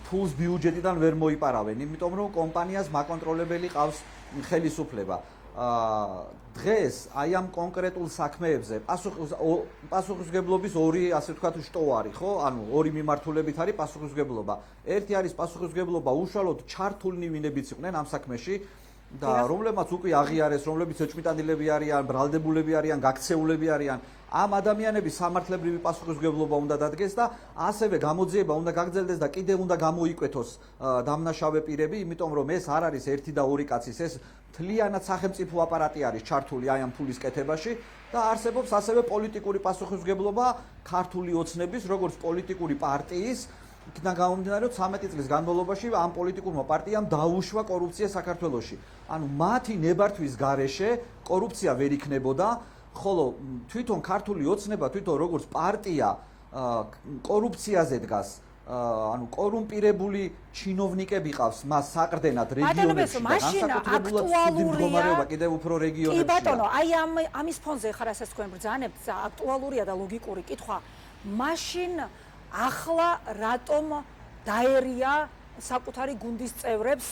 ფულს ბიუჯეტიდან ვერ მოიპარავენ, იმიტომ რომ კომპანიას მაკონტროლებელი ყავს ხელისუფლება. დღეს აი ამ კონკრეტულ საქმეებზე პასუხისმგებლობის ორი, ასე ვთქვათ, შტო არის, ხო? ანუ ორი მიმართულებით არის პასუხისმგებლობა. ერთი არის პასუხისმგებლობა უშუალოდ ჩართულნი ვინებიც იყვნენ ამ საქმეში და რომლებმაც უკვე აღიარეს, რომლებიც ეჭვმიტანილები არიან, ბრალდებულები არიან, გაქცეულები არიან, ამ ადამიანების სამართლებრივი პასუხისმგებლობა უნდა დადგეს და ასევე გამოძიება უნდა გაგრძელდეს და კიდევ უნდა გამოიკვეთოს დამნაშავე პირები, იმიტომ რომ ეს არ არის ერთი და ორი კაცის, ეს მთლიანად სახელმწიფო აპარატი არის ჩართული აი ამ ფულის კეთებაში და არსებობს ასევე პოლიტიკური პასუხისმგებლობა ქართული ოცნების, როგორც პოლიტიკური პარტიის იქიდან გამომდინარე, რომ 13 წლის განმავლობაში ამ პოლიტიკურმა პარტიამ დაუშვა კორუფცია საქართველოში. ანუ მათი ნებართვის გარეშე კორუფცია ვერ იქნებოდა, ხოლო თვითონ ქართული ოცნება, თვითონ როგორც პარტია კორუფციაზე დგას, ანუ კორუმპირებული ჩინოვნიკები ყავს მას საყრდენად რეგიონებში და განსაკუთრებულად მდგომარეობა კიდევ უფრო რეგიონებში. კი ბატონო, აი ამის ფონზე ხარ ასაც თქვენ ბრძანებთ, აქტუალურია და ლოგიკური კითხვა. მაშინ ახლა რატომ დაერია საკუთარი გუნდის წევრებს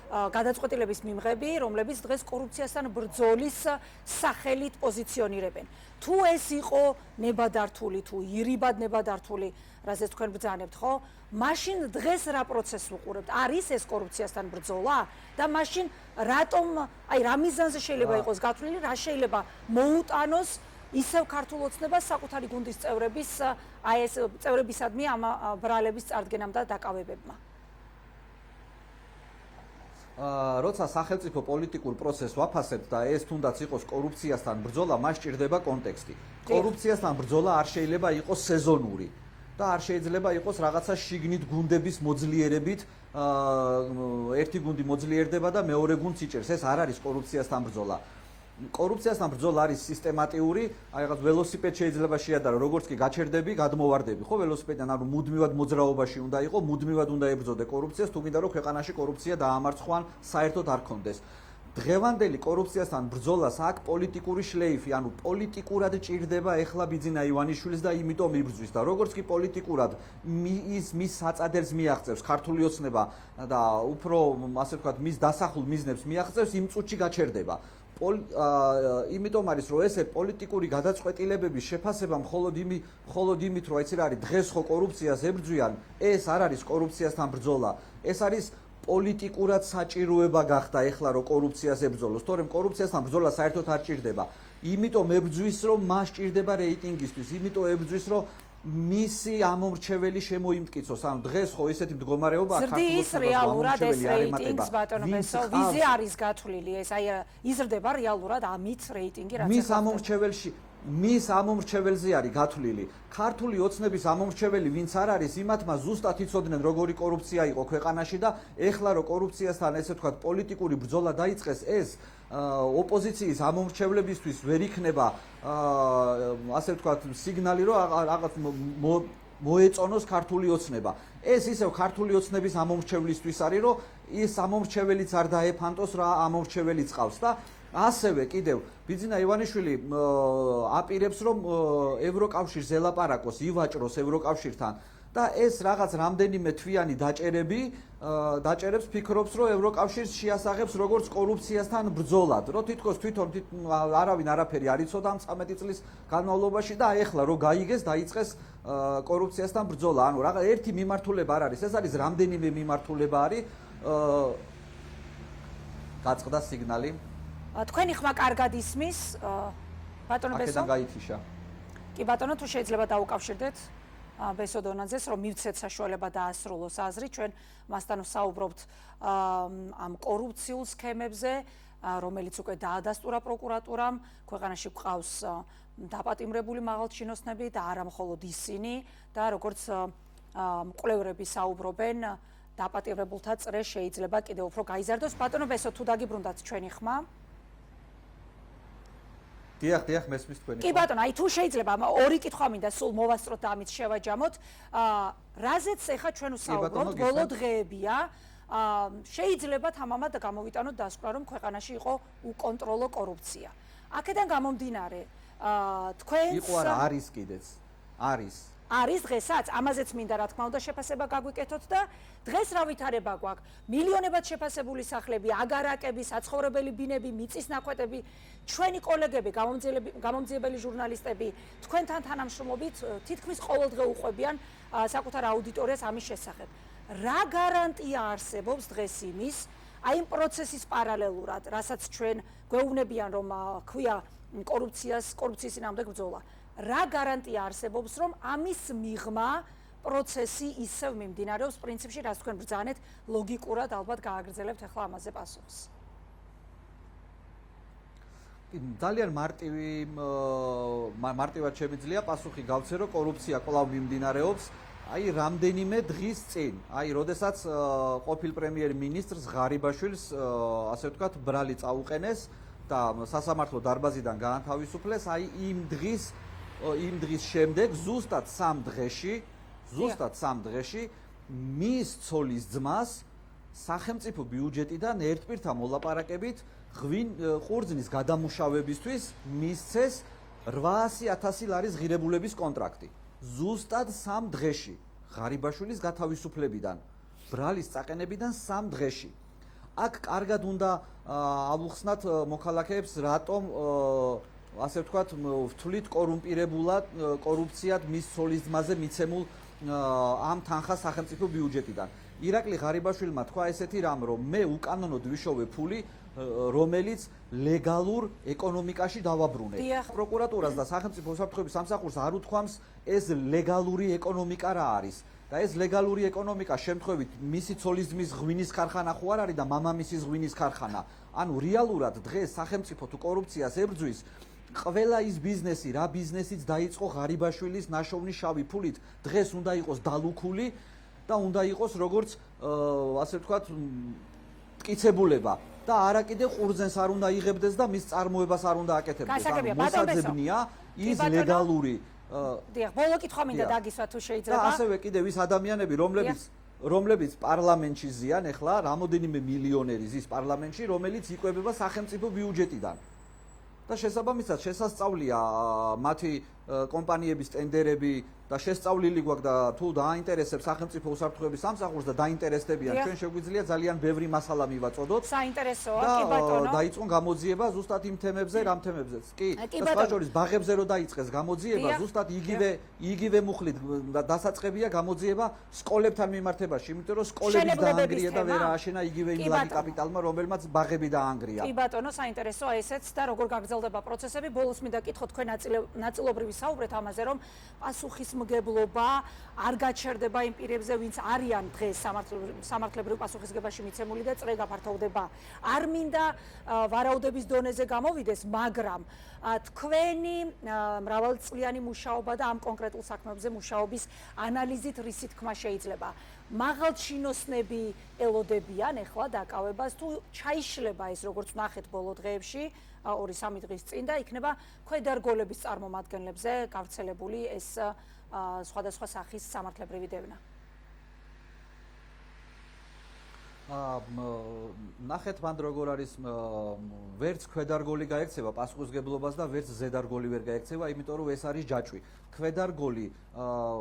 გადაწყვეტილების მიმღები, რომლებიც დღეს კორუფციასთან ბრძოლის სახელით პოზიციონირებენ. თუ ეს იყო ნებადართული, თუ ირიბად ნებადართული, რაზეც თქვენ ბრძანებთ, ხო? მაშინ დღეს რა პროცესს ვუყურებთ? არის ეს კორუფციასთან ბრძოლა და მაშინ რატომ, აი რა მიზანზე შეიძლება იყოს გათვლილი, რა შეიძლება მოუტანოს ისევ ქართულ ოცნებას საკუთარი გუნდის წევრების, აი ეს წევრებისადმი ამ ბრალების წარდგენამ და დაკავებებმა. როცა სახელმწიფო პოლიტიკურ პროცესს ვაფასებთ და ეს თუნდაც იყოს კორუფციასთან ბრძოლა, მას სჭირდება კონტექსტი. კორუფციასთან ბრძოლა არ შეიძლება იყოს სეზონური და არ შეიძლება იყოს რაღაცა შიგნით გუნდების მოძლიერებით, ერთი გუნდი მოძლიერდება და მეორე გუნდს იჭერს. ეს არ არის კორუფციასთან ბრძოლა. კორუფციასთან ბრძოლა არის სისტემატიური, აი რაღაც ველოსიპედს შეიძლება შეადარო, როგორც კი გაჩერდები, გადმოვარდები, ხო, ველოსიპედიდან, ანუ მუდმივად მოძრაობაში უნდა იყო, მუდმივად უნდა ებრძოდე კორუფციას, თუ მინდა რომ ქვეყანაში კორუფცია დაამარცხონ, საერთოდ არ ქონდეს. დღევანდელი კორუფციასთან ბრძოლას აქვს პოლიტიკური შლეიფი, ანუ პოლიტიკურად ჭირდება ეხლა ბიძინა ივანიშვილის და იმიტომ იბრძვის და როგორც კი პოლიტიკურად მის საწადერს მიაღწევს ქართული ოცნება და უფრო, ასე ვთქვათ, მის დასახულ მიზნებს მიაღწევს, იმ წუთში გაჩერდება. იმიტომ არის რომ ესე პოლიტიკური გადაწყვეტილებების შეფასება მხოლოდ იმით რომ ეცი რა არის დღეს ხო კორუფციას ებრძვიან, ეს არ არის კორუფციასთან ბრძოლა, ეს არის პოლიტიკურად საჭიროება გახდა ეხლა რომ კორუფციას ებრძოლოს, თორემ კორუფციასთან ბრძოლა საერთოდ არ ჭირდება. იმიტომ ებრძვის რომ მას ჭირდება რეიტინგისთვის, იმიტომ ებრძვის რომ მისი ამომრჩეველი შემოიმტკიცოს. ანუ დღეს ხო ესეთი მდგომარეობა ზრდის რეალურად ეს რეიტინგს ბატონო მესო, ვიზე არის გათვლილი ეს, აი იზრდება რეალურად ამით რეიტინგი რაც მის ამომრჩეველზე არის გათვლილი. ქართული ოცნების ამომრჩეველი ვინც არ არის, იმათმა ზუსტად იცოდნენ როგორი კორუფცია იყო ქვეყანაში და ეხლა რომ კორუფციასთან ესე ვთქვათ პოლიტიკური ბრძოლა დაიწყეს, ეს ოპოზიციის ამომრჩევლებისთვის ვერ იქნება ასე ვთქვათ სიგნალი რომ რაღაც მოეწონოს ქართული ოცნება. ეს ისევ ქართული ოცნების ამომრჩევლისთვის არის რომ ის ამომრჩეველიც არ დაეფანტოს რა ამომრჩეველიც ყავს და ასევე კიდევ ბიძინა ივანიშვილი აპირებს რომ ევროკავშირს ელაპარაკოს, ივაჭროს ევროკავშირთან და ეს რაღაც რამდენიმე თვიანი დაჭერებს ფიქრობს რომ ევროკავშირს შეასაღებს როგორც კორუფციასთან ბრძოლად, რომ თითქოს თვითონ არავინ არაფერი არ იცოდა ამ 13 წლის განმავლობაში და ეხლა რომ გაიგეს, დაიწყეს კორუფციასთან ბრძოლა. ანუ რაღაც ერთი მიმართულება არ არის, ეს არის რამდენიმე მიმართულება არის. გაწყდა სიგნალი. თქვენი ხმა კარგად ისმის, ბატონო ბესო? აქედან გაითიშა. კი ბატონო, თუ შეიძლება დაუკავშირდეთ? ბესო დონაძეს, რომ მივცეთ საშუალება დაასრულოს აზრი. ჩვენ მასთან ვსაუბრობთ ამ კორუფციულ სქემებზე, რომელიც უკვე დაადასტურა პროკურატურამ. ქვეყანაში გვყავს დაპატიმრებული მაღალჩინოსნები და არა მხოლოდ ისინი და როგორც მკვლევრები საუბრობენ, დაპატიმრებულთა წრე შეიძლება კიდევ უფრო გაიზარდოს. ბატონო ბესო, თუ დაგიბრუნდათ ჩვენი ხმა? დიახ, მესმის თქვენი. კი ბატონო, აი თუ შეიძლება ორი კითხვა მინდა სულ მოვასწროთ და ამით შევაჯამოთ. რაზეც ეხა ჩვენ ვსაუბრობთ, ბოლო დღეებია. შეიძლება თამამად გამოვიტანოთ დასკვნა, რომ ქვეყანაში იყო უკონტროლო კორუფცია. აქედან გამომდინარე, თქვენს იყო არა არის კიდეც. არის დღესაც, ამაზეც მინდა რა თქმა უნდა შეფასება გაგვიკეთოთ და დღეს რა ვითარება გვაქვს? მილიონებად შეფასებული სახლები, აგარაკები, საცხოვრებელი ბინები, მიწის ნაკვეთები, ჩვენი კოლეგები, გამომძიებელი ჟურნალისტები, თქვენთან თანამშრომლობით თითქმის ყოველდღე უყვებიან საკუთარ აუდიტორიას ამის შესახებ. რა გარანტია არსებობს დღეს იმის, აი იმ პროცესის პარალელურად, რასაც ჩვენ გვეუბნებიან, რომ ქვია კორუფციის წინააღმდეგ ბრძოლა. რა გარანტია არსებობს, რომ ამის მიღმა პროცესი ისევ მიმდინარეობს პრინციპში, რაც თქვენ ბრძანეთ, ლოგიკურად ალბათ გააგრძელებთ ახლა ამაზე პასუხს. ძალიან მარტივად შემიძლია პასუხი გავცე, რომ კორუფცია კვლავ მიმდინარეობს. აი რამდენიმე დღის წინ, აი როდესაც ყოფილ პრემიერ-მინისტრს ღარიბაშვილს ასე ვთქვათ, ბრალი წაუყენეს და სასამართლო დარბაზიდან გაანთავისუფლეს, აი იმ დღის შემდეგ ზუსტად 3 დღეში მის ცოლის ძმას სახელმწიფო ბიუჯეტიდან ერთპირთა მოლაპარაკებით ყურძნის გადამუშავებისთვის მისცეს 800.000 ლარის ღირებულების კონტრაქტი. ზუსტად 3 დღეში ღარიბაშვილის გათავისუფლებიდან, ბრალის წაყენებიდან 3 დღეში. აქ კარგად უნდა ავუხსნათ მოქალაქეებს, რატომ ასე ვთქვათ, ვთვლით კორუმპირებულად, კორუფციად მის ცოლის ძმაზე მიცემულ ამ თანხას სახელმწიფო ბიუჯეტიდან. ირაკლი ღარიბაშვილმა თქვა ესეთი რამ, რომ მე უკანონოდ ვიშოვე ფული, რომელიც ლეგალურ ეკონომიკაში დავაბრუნე. პროკურატურას და სახელმწიფო უსაფრთხოების სამსახურს არ უთქვამს ეს ლეგალური ეკონომიკა რა არის. და ეს ლეგალური ეკონომიკა შემთხვევით მისი ცოლის ძმის ღვინის ქარხანა ხო არ არის და მამამისის ღვინის ქარხანა. ანუ რეალურად დღეს სახელმწიფო თუ კორუფციას ებრძვის, ყველა ის ბიზნესი, რა ბიზნესიც დაიწყო ღარიბაშვილის ნაშოვნი შავი ფულით, დღეს უნდა იყოს დალუქული და უნდა იყოს როგორც ასე ვთქვათ, მტკიცებულება და არა კიდე ყურძენს არ უნდა იღებდეს და მის წარმოებას არ უნდა აკეთებდეს. მოსაძებნია ის ლეგალური დიახ, ბოლო კითხვა მინდა დაგისვა თუ შეიძლება. და ასევე კიდევ ის ადამიანები, რომლებიც პარლამენტში ზიან, ეხლა რამოდენიმე მილიონერი ზის პარლამენტში, რომელიც იკვებება სახელმწიფო ბიუჯეტიდან. და შესაბამისად შესასწავლია მათი კომპანიების ტენდერები და შესწავლილი გვაქვს და თუ დააინტერესებს სახელმწიფო უსაფრთხოების სამსახურს და დაინტერესდებიან, ჩვენ შეგვიძლია ძალიან ბევრი მასალა მივაწოდოთ. საინტერესოა, კი ბატონო. და დაიწყონ გამოძიება ზუსტად იმ თემებზე, რამ თემებზეც. კი, სხვაჯორის ბაღებზე რო დაიწყეს გამოძიება, ზუსტად იგივე მუხლით დასაწყებია გამოძიება სკოლებთან მიმართებაში, იმიტომ რომ სკოლები დაანგრია და ვერ ააშენა იგივე იმ ლაგი კაპიტალმა, რომელმაც ბაღები დაანგრია. კი ბატონო, საინტერესოა ესეც და როგორ გაგრძელდება პროცესები. ბოლოს მინდა კითხოთ თქვენ ნაწილობრივი საუბრეთ ამაზე, რომ პასუხისმგებლობა არ გაჩერდება იმ პირებზე, ვინც არიან დღეს სამართლებრივ პასუხისგებაში მიცემული და წრე გაფართოვდება. არ მინდა ვარაუდების დონეზე გამოვიდეს, მაგრამ თქვენი მრავალწლიანი მუშაობა და ამ კონკრეტულ საქმეებზე მუშაობის ანალიზით რისი თქმა შეიძლება? მაღალჩინოსნები ელოდებიან ეხლა დაკავებას თუ ჩაიშლება ეს, როგორც ვნახეთ ბოლო დღეებში, 2-3 დღის წინ და იქნება ქვედარგოლების წარმომადგენლებზე გავრცელებული ეს სხვადასხვა სახის სამართლებრივი დევნა. ნახეთ მანდ როგორ არის, ვერც ქვედარგოლი გაექცევა პასუხისმგებლობას და ვერც ზედარგოლი ვერ გაექცევა, იმიტომ რომ ეს არის ჯაჭვი. ქვედარგოლი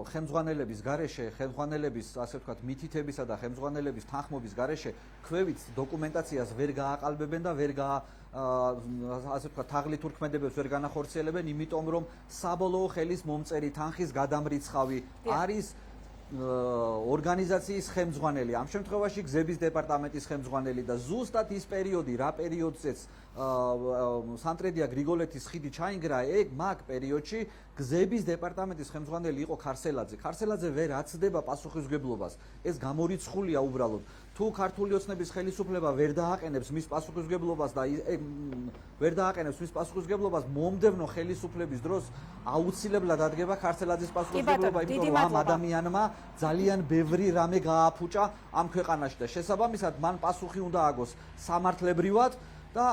ხელმძღვანელების გარეშე, ხელმძღვანელების ასე ვთქვათ, მითითებისა და ხელმძღვანელების თანხმობის გარეშე ქვევით დოკუმენტაციას ვერ გააყალბებენ და ვერ ასე ვთქვათ, თაღლით ურქმედებებს ვერ განახორციელებენ, იმიტომ რომ საბოლოო ხელის მომწერი თანხის გადამრიცხავი არის ორგანიზაციის ხელმძღვანელი, ამ შემთხვევაში გზების დეპარტამენტის ხელმძღვანელი და ზუსტად ის პერიოდი, რა პერიოდზეც სამტრედია გრიგოლეთის ხიდი ჩაინგრა, მაგ პერიოდში გზების დეპარტამენტის ხელმძღვანელი იყო ქარსელაძე. ქარსელაძე ვერ აცდება პასუხისმგებლობას. ეს გამორიცხულია უბრალოდ. თუ ქართული ოცნების ხელისუფლება ვერ დააყენებს მის პასუხისმგებლობას და ვერ დააყენებს მის პასუხისმგებლობას, მომდევნო ხელისუფლების დროს აუცილებლად ადგება ქარსელაძის პასუხისმგებლობა, იმიტომ რომ ამ ადამიანმა ძალიან ბევრი რამე გააფუჭა ამ ქვეყანაში და შესაბამისად მან პასუხი უნდა აგოს სამართლებრივად და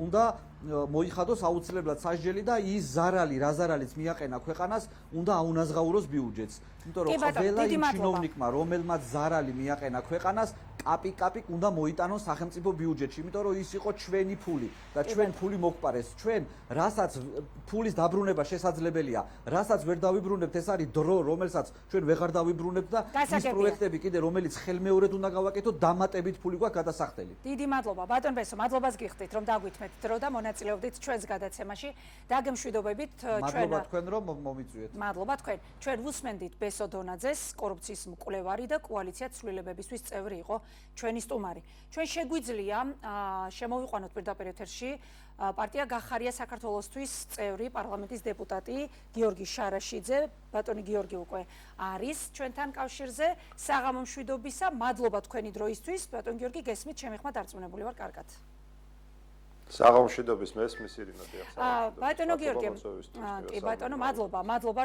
უნდა მოიხადოს აუცილებლად სასჯელი და ის ზარალი, რა ზარალიც მიაყენა ქვეყანას, უნდა აუნაზღაუროს ბიუჯეტს. იმიტომ რომ ყველა იმ ჩინოვნიკმა, რომელმაც ზარალი მიაყენა ქვეყანას, კაპიკ უნდა მოიტანოს სახელმწიფო ბიუჯეტში, იმიტომ რომ ის იყო ჩვენი ფული და ჩვენ ფული მოგყარეს. ჩვენ, რასაც ფულის დაბრუნება შესაძლებელია, რასაც ვერ დავიბრუნებთ, ეს არის დრო, რომელსაც ჩვენ ვეღარ დავიბრუნებთ და ის პროექტები კიდე, რომელიც ხელმეორედ უნდა გავაკეთოთ, დამატებით ფული გვაქვს გადასახდელი. დიდი მადლობა, ბატონ ბესო, მადლობას გიხდით, რომ დაგვითმეთ დრო და მონაწილეობდით ჩვენს გადაცემაში. დაგემშვიდობებით ჩვენ. მადლობა თქვენ, რომ მომიწვიეთ. მადლობა თქვენ. ჩვენ ვუსმენდით ბესო დონაძეს, კორუფციის მკვლევარი და კოალიცია ცვლილებებისთვის წევრი იყო ჩვენი სტუმარი. ჩვენ შეგვიძლია შემოვიყვანოთ პირდაპირ ეთერში პარტია გახარია საქართველოსთვის წევრი პარლამენტის დეპუტატი გიორგი შარაშიძე. ბატონი გიორგი უკვე არის ჩვენთან კავშირზე. საღამო მშვიდობისა, მადლობა თქვენი დროისთვის. ბატონ გიორგი, გესმით, ჩემი ხმა დარწმუნებული ვარ, კარგად. საღამო მშვიდობის მესმის ირინა დიახ. ბატონო გიორგი, კი ბატონო, მადლობა,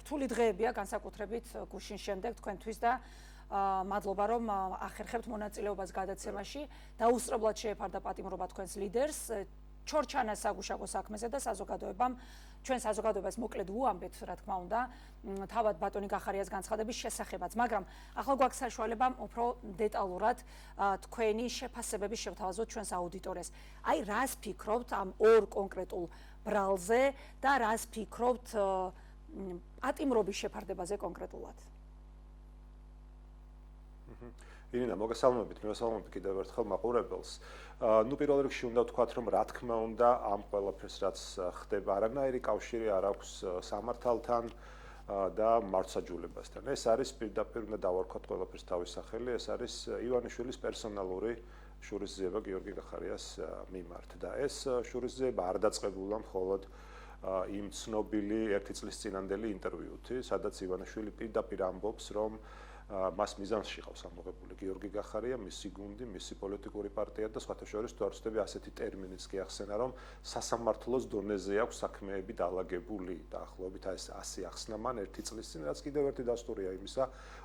რთული დღეებია განსაკუთრებით გუშინ შემდეგ თქვენთვის და მადლობა რომ ახერხებთ მონაწილეობას გადაცემაში. დაუსწრებლად შეეფარდა პატიმრობა თქვენს ლიდერს. ჩორჩანას საგუშაგო საქმეზე და საზოგადოებამ ჩვენ საზოგადოებას მოკლედ ვუამბეთ, რა თქმა უნდა, თავად ბატონი გახარიას განცხადების შესახებაც, მაგრამ ახლა გვაქვს საშუალება უფრო დეტალურად თქვენი შეფასებების შევთავაზოთ ჩვენს აუდიტორიას. აი, რას ფიქრობთ ამ ორ კონკრეტულ ბრალზე და რას ფიქრობთ პატიმრობის შეფარდებაზე კონკრეტულად? ირინა, მოგესალმებით, მივესალმებით კიდევ ერთხელ მაყურებელს. პირველ რიგში უნდა ვთქვათ, რომ რა თქმა უნდა, ამ ყველაფერს რაც ხდება, არანაირი კავშირი არ აქვს სამართალთან და მართლმსაჯულებასთან. ეს არის პირდაპირ უნდა დავარქვათ ყველაფერს თავის სახელი, ეს არის ივანიშვილის პერსონალური შურისძიება გიორგი გახარიას მიმართ და ეს შურისძიება არ დაწყებულა მხოლოდ იმ ცნობილი 1 წლის წინანდელი ინტერვიუთი, სადაც ივანიშვილი პირდაპირ ამბობს, რომ მას მიზანში ყავს ამოღებული გიორგი გახარია, მისი გუნდი, მისი პოლიტიკური პარტია და სხვათა შორის თუ არ ვცდები ასეთი ტერმინიც კი ახსენა, რომ სასამართლოს დონეზე აქვს საქმეები დაალაგებული დაახლოებით ეს 100 ახსნა მან 1 წლის წინ, რაც კიდევ ერთი დასტურია იმისა,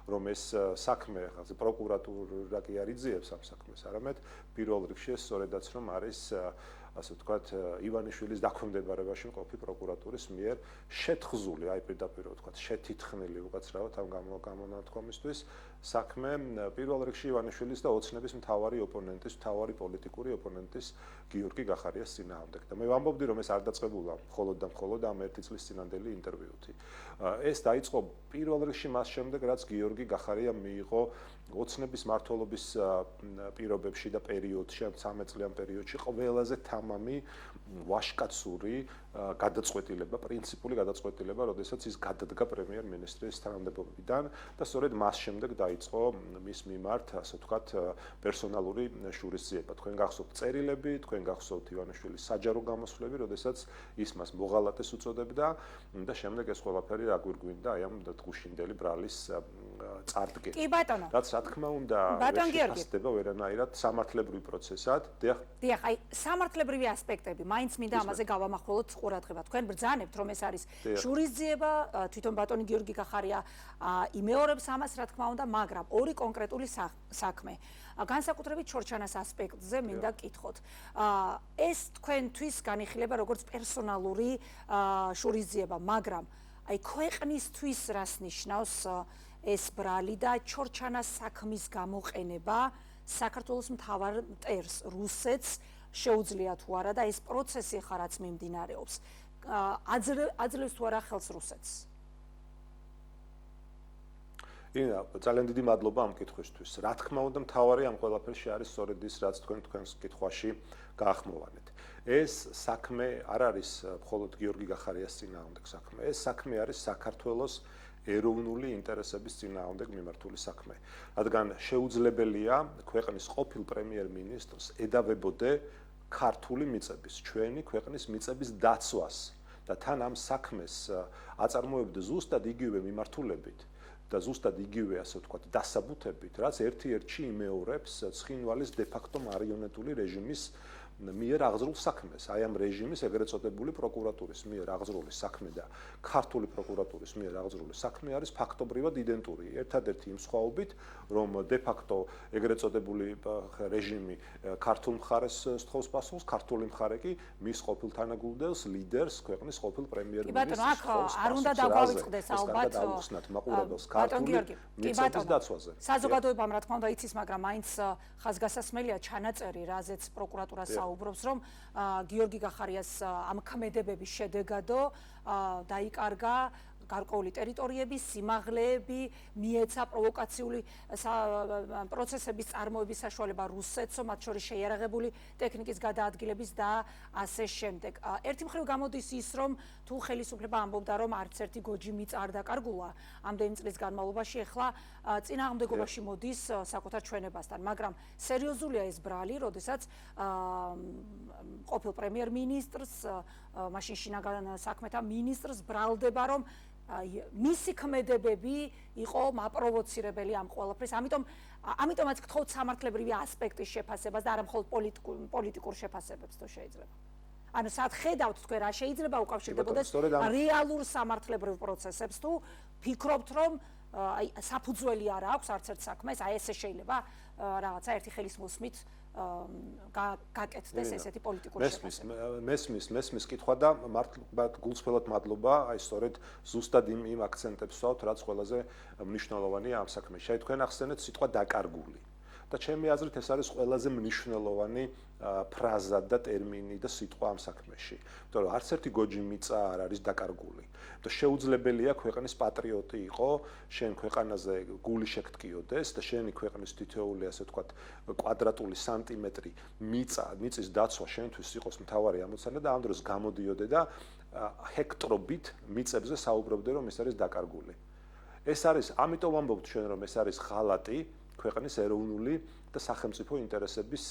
რომ ეს საქმე პროკურატურა კი არ იძიებს ამ საქმეს, არამედ პირველ რიგში ეს სწორედაც რომ არის ასე ვთქვათ, ივანიშვილის დაქვემდებარებაში მყოფი პროკურატურის მიერ შეთხზული, აი პირდაპირ ვთქვათ, შეთითხნილი უკაცრავად ამ გამონათქვამისთვის საქმე პირველ რიგში ივანიშვილის და ოცნების მთავარი ოპონენტის, მთავარი პოლიტიკური ოპონენტის გიორგი გახარიას წინააღმდეგ. და მე ვამბობდი, რომ ეს არ დაწყებულა მხოლოდ და მხოლოდ ამ 1 წლის წინანდელი ინტერვიუთი. ეს დაიწყო პირველ რიგში მას შემდეგ, რაც გიორგი გახარია მიიღო ოცნების მმართველობის პირობებში და პერიოდში, ამ 13 წლიან პერიოდში ყველაზე თამამი ვაშკაცური გადაწყვეტილება, პრინციპული გადაწყვეტილება, როდესაც ის გადადგა პრემიერ-მინისტრის თანამდებობიდან და სწორედ მას შემდეგ დაიწყო მის მიმართ, ასე ვთქვათ, პერსონალური შურისძიება. თქვენ გახსოვთ წერილები, თქვენ გახსოვთ ივანიშვილის საჯარო გამოსვლები, როდესაც ის მას მოღალატეს უწოდებდა და შემდეგ ეს ყველაფერი აგვირგვინდა აი ამ გუშინდელი ბრალის წარდგენით. კი ბატონო. რაც რა თქმა უნდა შეფასდება ვერანაირად სამართლებრივ პროცესად. დიახ, აი სამართლებრივი ასპექტები, მაინც მინდა ამაზე გავამახვილოთ ყურადღება. თქვენ ბრძანებთ, რომ ეს არის შურისძიება, თვითონ ბატონი გიორგი გახარია იმეორებს ამას, რა თქმა უნდა, მაგრამ ორი კონკრეტული საქმე. განსაკუთრებით ჩორჩანას ასპექტზე მინდა გკითხოთ. ეს თქვენთვის განიხილება როგორც პერსონალური შურისძიება, მაგრამ აი ქვეყნისთვის რას ნიშნავს ეს ბრალი და ჩორჩანას საქმის გამოყენება საქართველოს მთავარ მტერს რუსეთს შეუძლია თუ არა და ეს პროცესი ხა რაც მიმდინარეობს აძლევს თუ არა ხელს რუსეთს? ირინა, ძალიან დიდი მადლობა ამ კითხვისთვის. რა თქმა უნდა, მთავარი ამ ყველაფერში არის სწორედ ის, რაც თქვენს კითხვაში გაახმოვანეთ. ეს საქმე არ არის მხოლოდ გიორგი გახარიას წინააღმდეგ საქმე. ეს საქმე არის საქართველოს ეროვნული ინტერესების წინააღმდეგ მიმართული საქმე. რადგან შეუძლებელია ქვეყნის ყოფილ პრემიერ-მინისტრს ედავებოდე ქართული მიწების, ჩვენი ქვეყნის მიწების დაცვას და თან ამ საქმეს აწარმოებდა ზუსტად იგივე მიმართულებით და ზუსტად იგივე, ასე ვთქვათ, დასაბუთებით, რაც ერთ-ერთში იმეორებს ცხინვალის დე-ფაქტო მარიონეტული რეჟიმის მიერ აღძრულ საქმეს. აი ამ რეჟიმის ეგრეთ წოდებული პროკურატურის მიერ აღძრული საქმე და ქართული პროკურატურის მიერ აღძრული საქმე არის ფაქტობრივად იდენტური. ერთადერთი იმ სხვაობით, რომ დე-ფაქტო ეგრეთ წოდებული რეჟიმი ქართულ მხარეს სთხოვს პასუხს, ქართული მხარე კი მის ყოფილ თანაგუნდელს, ლიდერს, ქვეყნის ყოფილ პრემიერ-მინისტრს სთხოვს არ უნდა დაგვავიწყდეს ალბათ დაუხსნათ მაყურებელს ქართული მიწების დაცვაზე. საზოგადოებამ რა თქმა უნდა იცის, მაგრამ მაინც ხაზგასასმელია ჩანაწერი, რაზეც პროკურატურა საუბრობს, რომ გიორგი გახარიას ამ ქმედებების შედეგადო დაიკარგა გარკვეული ტერიტორიების, სიმაღლეები, მიეცა პროვოკაციული პროცესების წარმოების საშუალება რუსეთსო, მათ შორის შეიარაღებული ტექნიკის გადაადგილების და ასე შემდეგ. ერთი მხრივ გამოდის ის, რომ თუ ხელისუფლება ამბობდა, რომ არც ერთი გოჯი მიწა არ დაკარგულა ამდენი წლის განმავლობაში, ეხლა წინააღმდეგობაში მოდის საკუთარ ჩვენებასთან, მაგრამ სერიოზულია ეს ბრალი, როდესაც ყოფილ პრემიერ-მინისტრს, მაშინ შინაგან საქმეთა მინისტრს ბრალდება, რომ მისი ქმედებები იყო მაპროვოცირებელი ამ ყველაფრის. ამიტომაც გთხოვთ სამართლებრივი ასპექტის შეფასებას და არა მხოლოდ პოლიტიკურ შეფასებებს თუ შეიძლება. ანუ სად ხედავთ თქვენ რა შეიძლება უკავშირდებოდეს რეალურ სამართლებრივ პროცესებს თუ ფიქრობთ რომ საფუძველი არ აქვს არც ერთ საქმეს, აი ესე შეიძლება რაღაცა ერთი ხელის მოსმით გაკეთდეს ესეთი პოლიტიკური შეფასება. მესმის კითხვა და მართლაც გულწრფელად მადლობა, აი სწორედ ზუსტად იმ აქცენტებს ვსვავთ, რაც ყველაზე მნიშვნელოვანია ამ საქმეში. აი თქვენ ახსენეთ სიტყვა დაკარგული. და ჩემი აზრით ეს არის ყველაზე მნიშვნელოვანი ფრაზა და ტერმინი და სიტყვა ამ საქმეში. იმიტომ რომ არც ერთი გოჯი მიწა არ არის დაკარგული. და შეუძლებელია ქვეყნის პატრიოტი იყო, შენ ქვეყანაზე გული შეგტკიოდეს და შენი ქვეყნის თითოეული, ასე ვთქვათ, კვადრატული სანტიმეტრი მიწის დაცვა შენთვის იყოს მთავარი ამოცანა და ამ დროს გამოდიოდე და ჰექტრობით მიწებზე საუბრობდე, რომ ეს არის დაკარგული. ეს არის, ამიტომ ამბობთ ჩვენ, რომ ეს არის ღალატი ქვეყნის ეროვნული და სახელმწიფო ინტერესების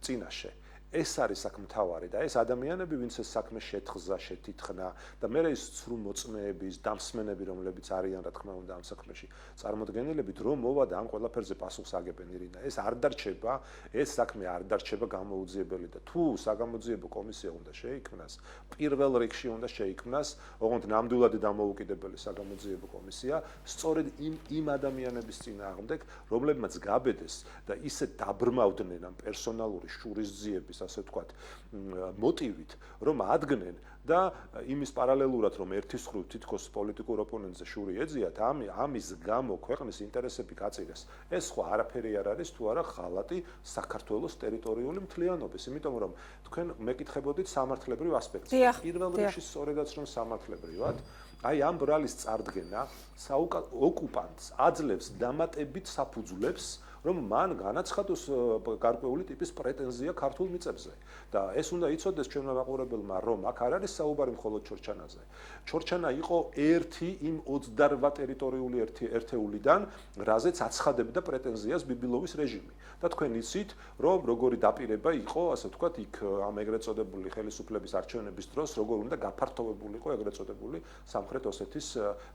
წინაშე. ეს არის საკმთავარი და ეს ადამიანები, ვინც ეს საქმე შეთხზა, შეთითხნა და მე ის ცრუ მოწმეების, დამსმენები, რომლებიც არიან, რა თქმა უნდა, ამ საქმეში წარმოდგენილები, რომ მოვა და ამ ყველაფერზე პასუხს აგებენ ირინა. ეს არ დარჩება, ეს საქმე არ დარჩება გამოუძიებელი და თუ საგამოძიებო კომისია უნდა შეიქმნას, პირველ რიგში უნდა შეიქმნას, ოღონდ ნამდვილად დამოუკიდებელი საგამოძიებო კომისია, სწორედ იმ ადამიანების წინააღმდეგ, რომლებმაც გაბედეს და ისე დაბრმავდნენ ამ პერსონალური შურისძიების ასე ვთქვათ, მოტივით, რომ ადგენენ და იმის პარალელურად, რომ ერთის მხრივ თითქოს პოლიტიკურ ოპონენტზე შური ეძიათ, ამის გამო ქვეყნის ინტერესები გაწირეს. ეს სხვა არაფერი არ არის, თუ არა ღალატი საქართველოს ტერიტორიული მთლიანობის, იმიტომ რომ თქვენ მეკითხებოდით სამართლებრივ ასპექტს. პირველ რიგში სწორედაც რომ სამართლებრივად, აი ამ ბრალის წარდგენა ოკუპანტს აძლევს დამატებით საფუძვლებს, რომ მან განაცხადოს გარკვეული ტიპის პრეტენზია ქართულ მიწებზე და ეს უნდა იცოდეს ჩვენმა მაყურებელმა, რომ აქ არ არის საუბარი მხოლოდ ჩორჩანაზე. ჩორჩანა იყო ერთი იმ 28 ტერიტორიული ერთეულიდან, რაზეც აცხადებდა პრეტენზიას ბიბილოვის რეჟიმი. და თქვენ იცით, რომ როგორი დაპირება იყო, ასე ვთქვათ, იქ ამ ეგრეთ წოდებული ხელისუფლების არჩევნების დროს, როგორ უნდა გაფართოვებულიყო ეგრეთ წოდებული სამხრეთ ოსეთის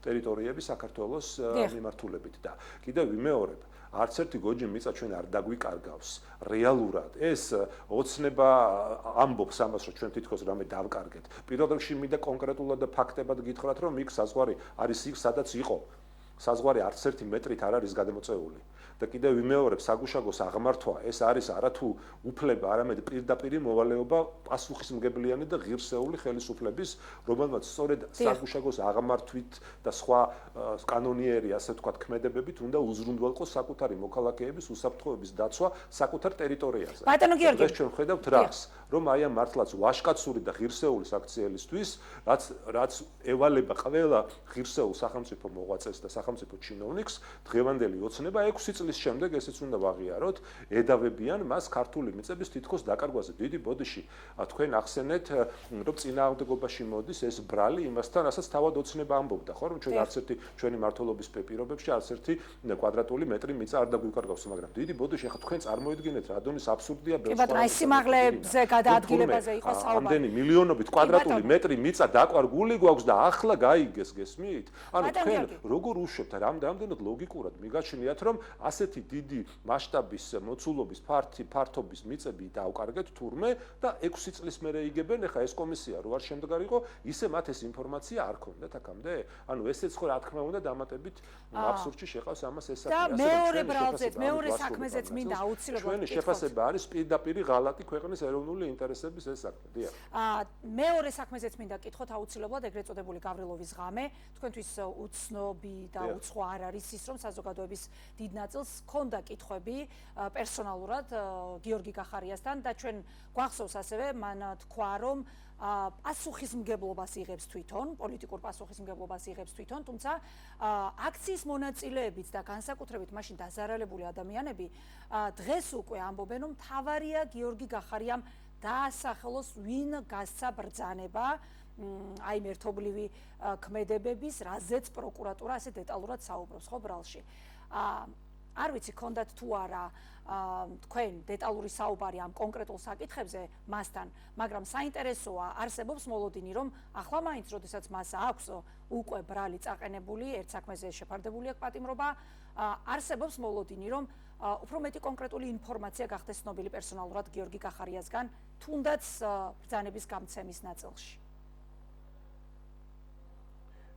ტერიტორიები საქართველოს მიმართულებით და კიდევ ვიმეორებ, არც ერთი გოჯი მიწა ჩვენ არ დაგვიკარგავს რეალურად. ეს ოცნება ამბობს ამას, რომ ჩვენ თითქოს რამე დავკარგეთ. პირველ რიგში მინდა კონკრეტულად და ფაქტებად გითხრათ, რომ იქ საზღვარი არის იქ, სადაც იყო. საზღვარი არც ერთი მეტრით არ არის გადმოწეული. და კიდევ ვიმეორებ, საგუშაგოს აღმართვა ეს არის არათუ უფლება, არამედ პირდაპირი მოვალეობა პასუხისმგებლიანი და ღირსეული ხელისუფლების, რომელმაც სწორედ საგუშაგოს აღმართვით და სხვა კანონიერი, ასე ვთქვათ, ქმედებებით უნდა უზრუნველყოს საკუთარი მოქალაქეების უსაფრთხოების დაცვა საკუთარ ტერიტორიაზე. ბატონო გიორგი, ეს ჩვენ ხედავთ რას, რომ აი ამ მართლაც ვაშკაცური და ღირსეული საქციელისთვის, რაც ევალება ყველა ღირსეულ სახელმწიფო მოღვაწეს და სახელმწიფო ჩინოვნიკს, დღევანდელი ოცნება 6 წლის შემდეგ ესეც უნდა ვაღიაროთ, ედავებიან მას ქართული მიწების თითქოს დაკარგვაზე. დიდი ბოდიში თქვენ ახსენეთ, რომ წინააღმდეგობაში მოდის ეს ბრალი იმასთან, რასაც თავად ოცნება ამბობდა, ხო, რომ ჩვენ არც ერთი ჩვენი მართლობის პირობებში არც ერთი კვადრატული მეტრი მიწა არ დაგვიკარგავს, მაგრამ დიდი ბოდიში ახლა თქვენ წარმოიდგინეთ, რა დონის აბსურდია კი ბატონო, აი სიმაღლეზე გადაადგილებაზე იყო საუბარი. ამდენი მილიონობით კვადრატული მეტრი მიწა დაკვარგული გვაქვს და ახლა გაიგეს, გესმით? ანუ თქვენ როგორ უშვებთ, რამდენად ლოგიკურად მიგაჩნიათ, რომ ასეთი დიდი მასშტაბის მოცულობის ფართობის მიწები დავკარგეთ თურმე და 6 წლის მერე იგებენ, ეხა ეს კომისია რო არ შემდგარიყო, ისე მათ ეს ინფორმაცია არ ქონდათ აქამდე? ანუ ესეც ხო რა თქმა უნდა დამატებით აბსურდში შეყავს ამას ეს საქმე. და მეორე ბრალზეც, მეორე საქმეზეც მინდა აუცილებლად ჩვენი შეფასება არის პირდაპირ ღალატი ქვეყნის ეროვნული ინტერესების ეს საქმე. დიახ. მეორე საქმეზეც მინდა კითხოთ აუცილებლად ეგრეთ წოდებული გავრილოვის ღამე. თქვენთვის უცნობი და უცხო არ არის ის, რომ საზოგადოების დიდ ნაწილს ჰქონდა კითხვები პერსონალურად გიორგი გახარიასთან და ჩვენ გვახსოვს ასევე მან თქვა, რომ პასუხისმგებლობას იღებს თვითონ, პოლიტიკურ პასუხისმგებლობას იღებს თვითონ, თუმცა აქციის მონაწილეებიც და განსაკუთრებით მაშინ დაზარალებული ადამიანები დღეს უკვე ამბობენ, რომ მთავარია გიორგი გახარიამ დაასახელოს ვინ გასცა ბრძანება აი ერთობლივი ქმედებების, რაზეც პროკურატურა ასე დეტალურად საუბრობს ხო ბრალში. არ ვიცი, ქონდათ თუ არა თქვენ დეტალური საუბარი ამ კონკრეტულ საკითხებზე მასთან, მაგრამ საინტერესოა, არსებობს მოლოდინი, რომ ახლა მაინც, როდესაც მას აქვს უკვე ბრალი წაყენებული, ერთ საქმეზე შეფარდებული აქვს პატიმრობა, არსებობს მოლოდინი, რომ უფრო მეტი კონკრეტული ინფორმაცია გახდეს ცნობილი პერსონალურად გიორგი გახარიასგან, თუნდაც ბრძანების გამცემის ნაწილში.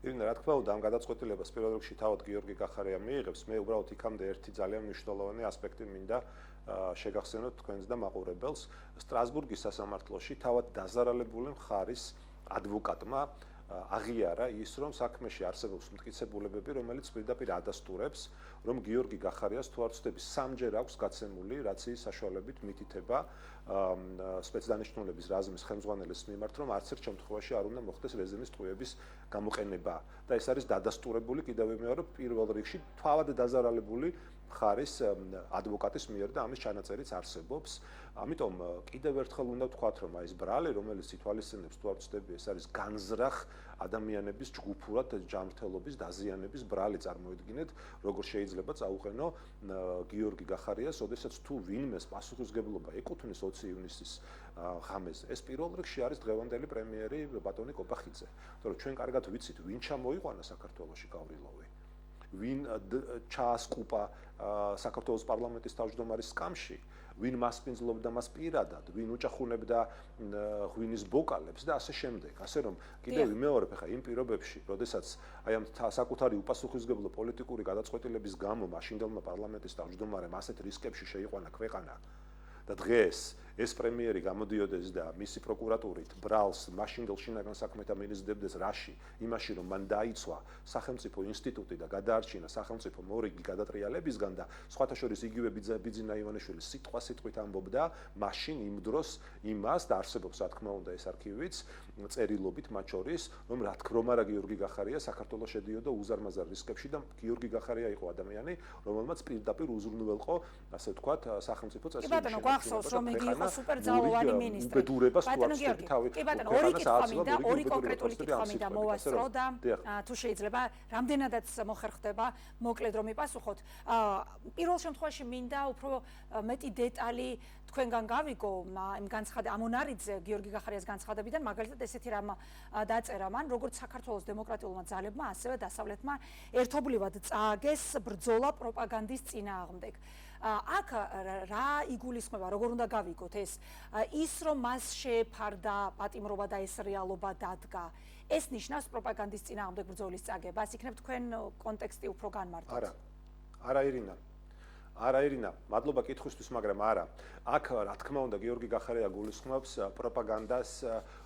ირინა, რა თქმა უნდა, ამ გადაწყვეტილებას პირველ რიგში თავად გიორგი გახარია მიიღებს. მე უბრალოდ იქამდე ერთი ძალიან მნიშვნელოვანი ასპექტი მინდა შეგახსენოთ თქვენს და მაყურებელს. სტრასბურგის სასამართლოში თავად დაზარალებული მხარის ადვოკატმა აღიარა ის, რომ საქმეში არსებობს მტკიცებულებები, რომელიც პირდაპირ ადასტურებს, რომ გიორგი გახარიას თუ არ ვცდები, 3-ჯერ აქვს გაცემული რაციის საშუალებით მითითება სპეცდანიშნულების რაზმის ხელმძღვანელის მიმართ, რომ არც ერთ შემთხვევაში არ უნდა მოხდეს რეზერვის ტყუების გამოყენება. და ეს არის დადასტურებული კიდევ ვიმეორებ პირველ რიგში თავად დაზარალებული მხარის ადვოკატის მიერ და ამის ჩანაწერიც არსებობს. ამიტომ კიდევ ერთხელ უნდა ვთქვათ, რომ აი ეს ბრალი, რომელიც ითვალისწინებს თუ არ ვცდები, ეს არის განზრახ ადამიანების ჯგუფურად ჯანმრთელობის დაზიანების ბრალი წარმოიდგინეთ, როგორ შეიძლება წაუყენო გიორგი გახარიას, ოდესაც თუ ვინმეს პასუხისმგებლობა ეკუთვნის 20 ივნისის ღამეზე. ეს პირველ რიგში არის დღევანდელი პრემიერი ბატონი კოპახიძე. იმიტომ რომ ჩვენ კარგად ვიცით, ვინ ჩამოიყვანა საქართველოში გავრილოვი. ვინ ჩაასკუპა საქართველოს პარლამენტის თავმჯდომარის სკამში, ვინ მასპინძლობდა მას პირადად, ვინ უჭახუნებდა ღვინის ბოკალებს და ასე შემდეგ. ასე რომ კიდევ ვიმეორებ, ხა იმ პირობებში, როდესაც აი ამ საკუთარი უპასუხისმგებლო პოლიტიკური გადაწყვეტილების გამო მაშინდელმა პარლამენტის თავმჯდომარემ ასეთ რისკებში შეიყვანა ქვეყანა და დღეს ეს პრემიერი გამოდიოდეს და მისი პროკურატურით ბრალს მაშინდელ შინაგან საქმეთა მინისტრებს რაში, იმაში რომ მან დაიცვა სახელმწიფო ინსტიტუტი და გადაარჩინა სახელმწიფო მორიგი გადატრიალებისგან და სხვათა შორის იგივე ბიძინა ივანიშვილი სიტყვით ამბობდა მაშინ იმ დროს იმას და არსებობს რა თქმა უნდა ეს არქივიც წერილობით მათ შორის რომ რა თქმა არა გიორგი გახარია საქართველოს შედიოდა უზარმაზარ რისკებში და გიორგი გახარია იყო ადამიანი რომელმაც პირდაპირ უზრუნველყო ასე ვთქვათ სახელმწიფო წესრიგში. კი ბატონო, გვახსოვს რომ იგი იყო სუპერძალოვანი მინისტრი. ბატონო გიორგი, კი ბატონო, ორი კონკრეტული კითხვა მინდა მოვასწრო და თუ შეიძლება რამდენადაც მოხერხდება მოკლედ რომ მიპასუხოთ. პირველ შემთხვევაში მინდა უფრო მეტი დეტალი თქვენგან გავიგო იმ ამონარიძე გიორგი გახარიას განცხადებიდან, მაგალითად ესეთი რამ დაწერა მან, როგორც საქართველოს დემოკრატიულმა ძალებმა, ასევე დასავლეთმა ერთობლივად წააგეს ბრძოლა პროპაგანდის წინააღმდეგ. აქ რა იგულისხმება, როგორ უნდა გავიგოთ ის რომ მას შეეფარდა პატიმრობა და ეს რეალობა დადგა, ეს ნიშნავს პროპაგანდის წინააღმდეგ ბრძოლის წაგებას, იქნებ თქვენ კონტექსტი უფრო განმარტოთ. არა ირინა, მადლობა კითხვისთვის, მაგრამ არა. აქ რა თქმა უნდა გიორგი გახარია გულისხმობს პროპაგანდას,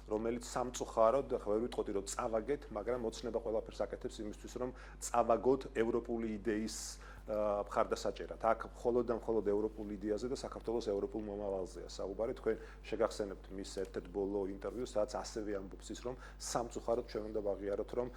რომელიც სამწუხაროდ ვერ ვიტყოდი რომ წავაგეთ, მაგრამ ოცნება ყველაფერს აკეთებს იმისთვის რომ წავაგოთ ევროპული იდეის მხარდასაჭერად. აქ მხოლოდ და მხოლოდ ევროპულ იდეაზე და საქართველოს ევროპულ მომავალზეა საუბარი. თქვენ შეგახსენებთ მის ერთ-ერთ ბოლო ინტერვიუს, სადაც ასევე ამბობს ის, რომ სამწუხაროდ ჩვენ უნდა ვაღიაროთ, რომ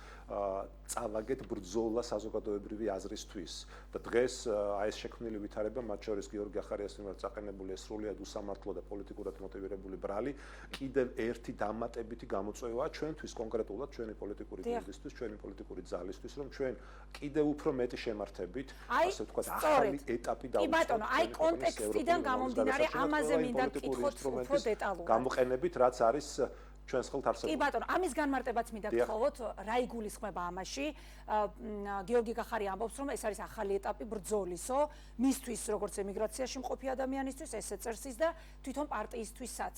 წავაგეთ ბრძოლა საზოგადოებრივი აზრისთვის. და დღეს აი ეს შექმნილი ვითარება, მათ შორის გიორგი ახარიას მიმართ წაყენებული სრულიად უსამართლო და პოლიტიკურად მოტივირებული ბრალი, კიდევ ერთი დამატებითი გამოწვევაა ჩვენთვის კონკრეტულად, ჩვენი პოლიტიკური გუნდისთვის, ჩვენი პოლიტიკური ძალისთვის, რომ ჩვენ კიდევ უფრო მეტი შემართებით, ასე ვთქვათ, ახალი ეტაპი დავუწყოთ. კი ბატონო, აი კონტექსტიდან გამომდინარე, ამაზე მინდა გკითხოთ უფრო დეტალურად. გამოყენებით, რაც არის ჩვენს ხელთ არსებული. კი ბატონო, ამის განმარტებაც მინდა გთხოვოთ, რა იგულისხმება ამაში? გიორგი გახარია ამბობს, რომ ეს არის ახალი ეტაპი ბრძოლისო, მისთვის როგორც ემიგრაციაში მყოფი ადამიანისთვის, ესე წერს ის და თვითონ პარტიისთვისაც.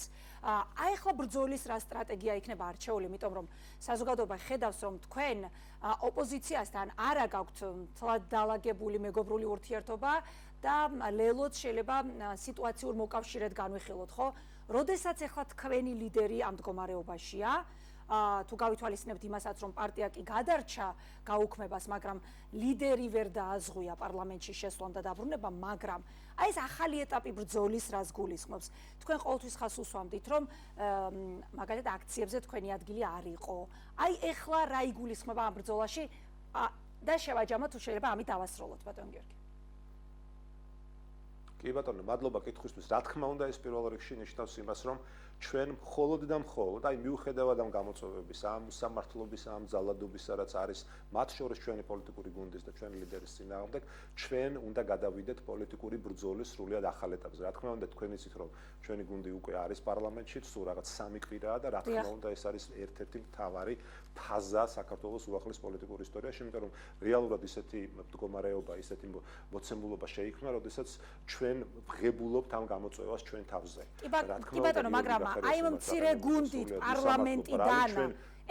აი ახლა ბრძოლის რა სტრატეგია იქნება არჩეული, იმიტომ რომ საზოგადოება ხედავს, რომ თქვენ ოპოზიციასთან არა გაქვთ თლად დალაგებული მეგობრული ურთიერთობა და ლელოდ შეიძლება სიტუაციურ მოკავშირედ განვიხილოთ, ხო? როდესაც ახლა თქვენი ლიდერი ამ მდგომარეობაშია, თუ გავითვალისწინებთ იმასაც, რომ პარტია კი გადარჩა გაუქმებას, მაგრამ ლიდერი ვერ დააზღვია პარლამენტში შესვლამ და დაბრუნება, მაგრამ აი ეს ახალი ეტაპი ბრძოლის რას გულისხმობს? თქვენ ყოველთვის ხას უსვამდით, რომ მაგალითად აქციებზე თქვენი ადგილი არ იყო. აი ეხლა რა იგულისხმება ამ ბრძოლაში და შევაჯამოთ თუ შეიძლება ამით დავასრულოთ, ბატონ გიორგი. კი ბატონო, მადლობა კითხვისთვის. რა თქმა უნდა, ეს პირველ რიგში ნიშნავს იმას, რომ ჩვენ მხოლოდ და მხოლოდ, აი მიუხედავად ამ გამოწვევების, ამ სამართლობის, ამ ძალადობის, რაც არის მათ შორის ჩვენი პოლიტიკური გუნდის და ჩვენი ლიდერის წინააღმდეგ, ჩვენ უნდა გადავიდეთ პოლიტიკური ბრძოლის სრულიად ახალ ეტაპზე. რა თქმა უნდა, თქვენ იცით, რომ ჩვენი გუნდი უკვე არის პარლამენტში, სულ რაღაც 3 კვირაა და რა თქმა უნდა, ეს არის ერთ-ერთი მთავარი ფაზა საქართველოს უახლეს პოლიტიკურ ისტორიაში, იმიტომ რომ რეალურად ისეთი მდგომარეობა, ისეთი მოცემულობა შეიქმნა, როდესაც ჩვენ ვღებულობთ ამ გამოწვევას ჩვენ თავზე. კი ბატონო, მაგრამ აი ამ მცირე გუნდით პარლამენტიდან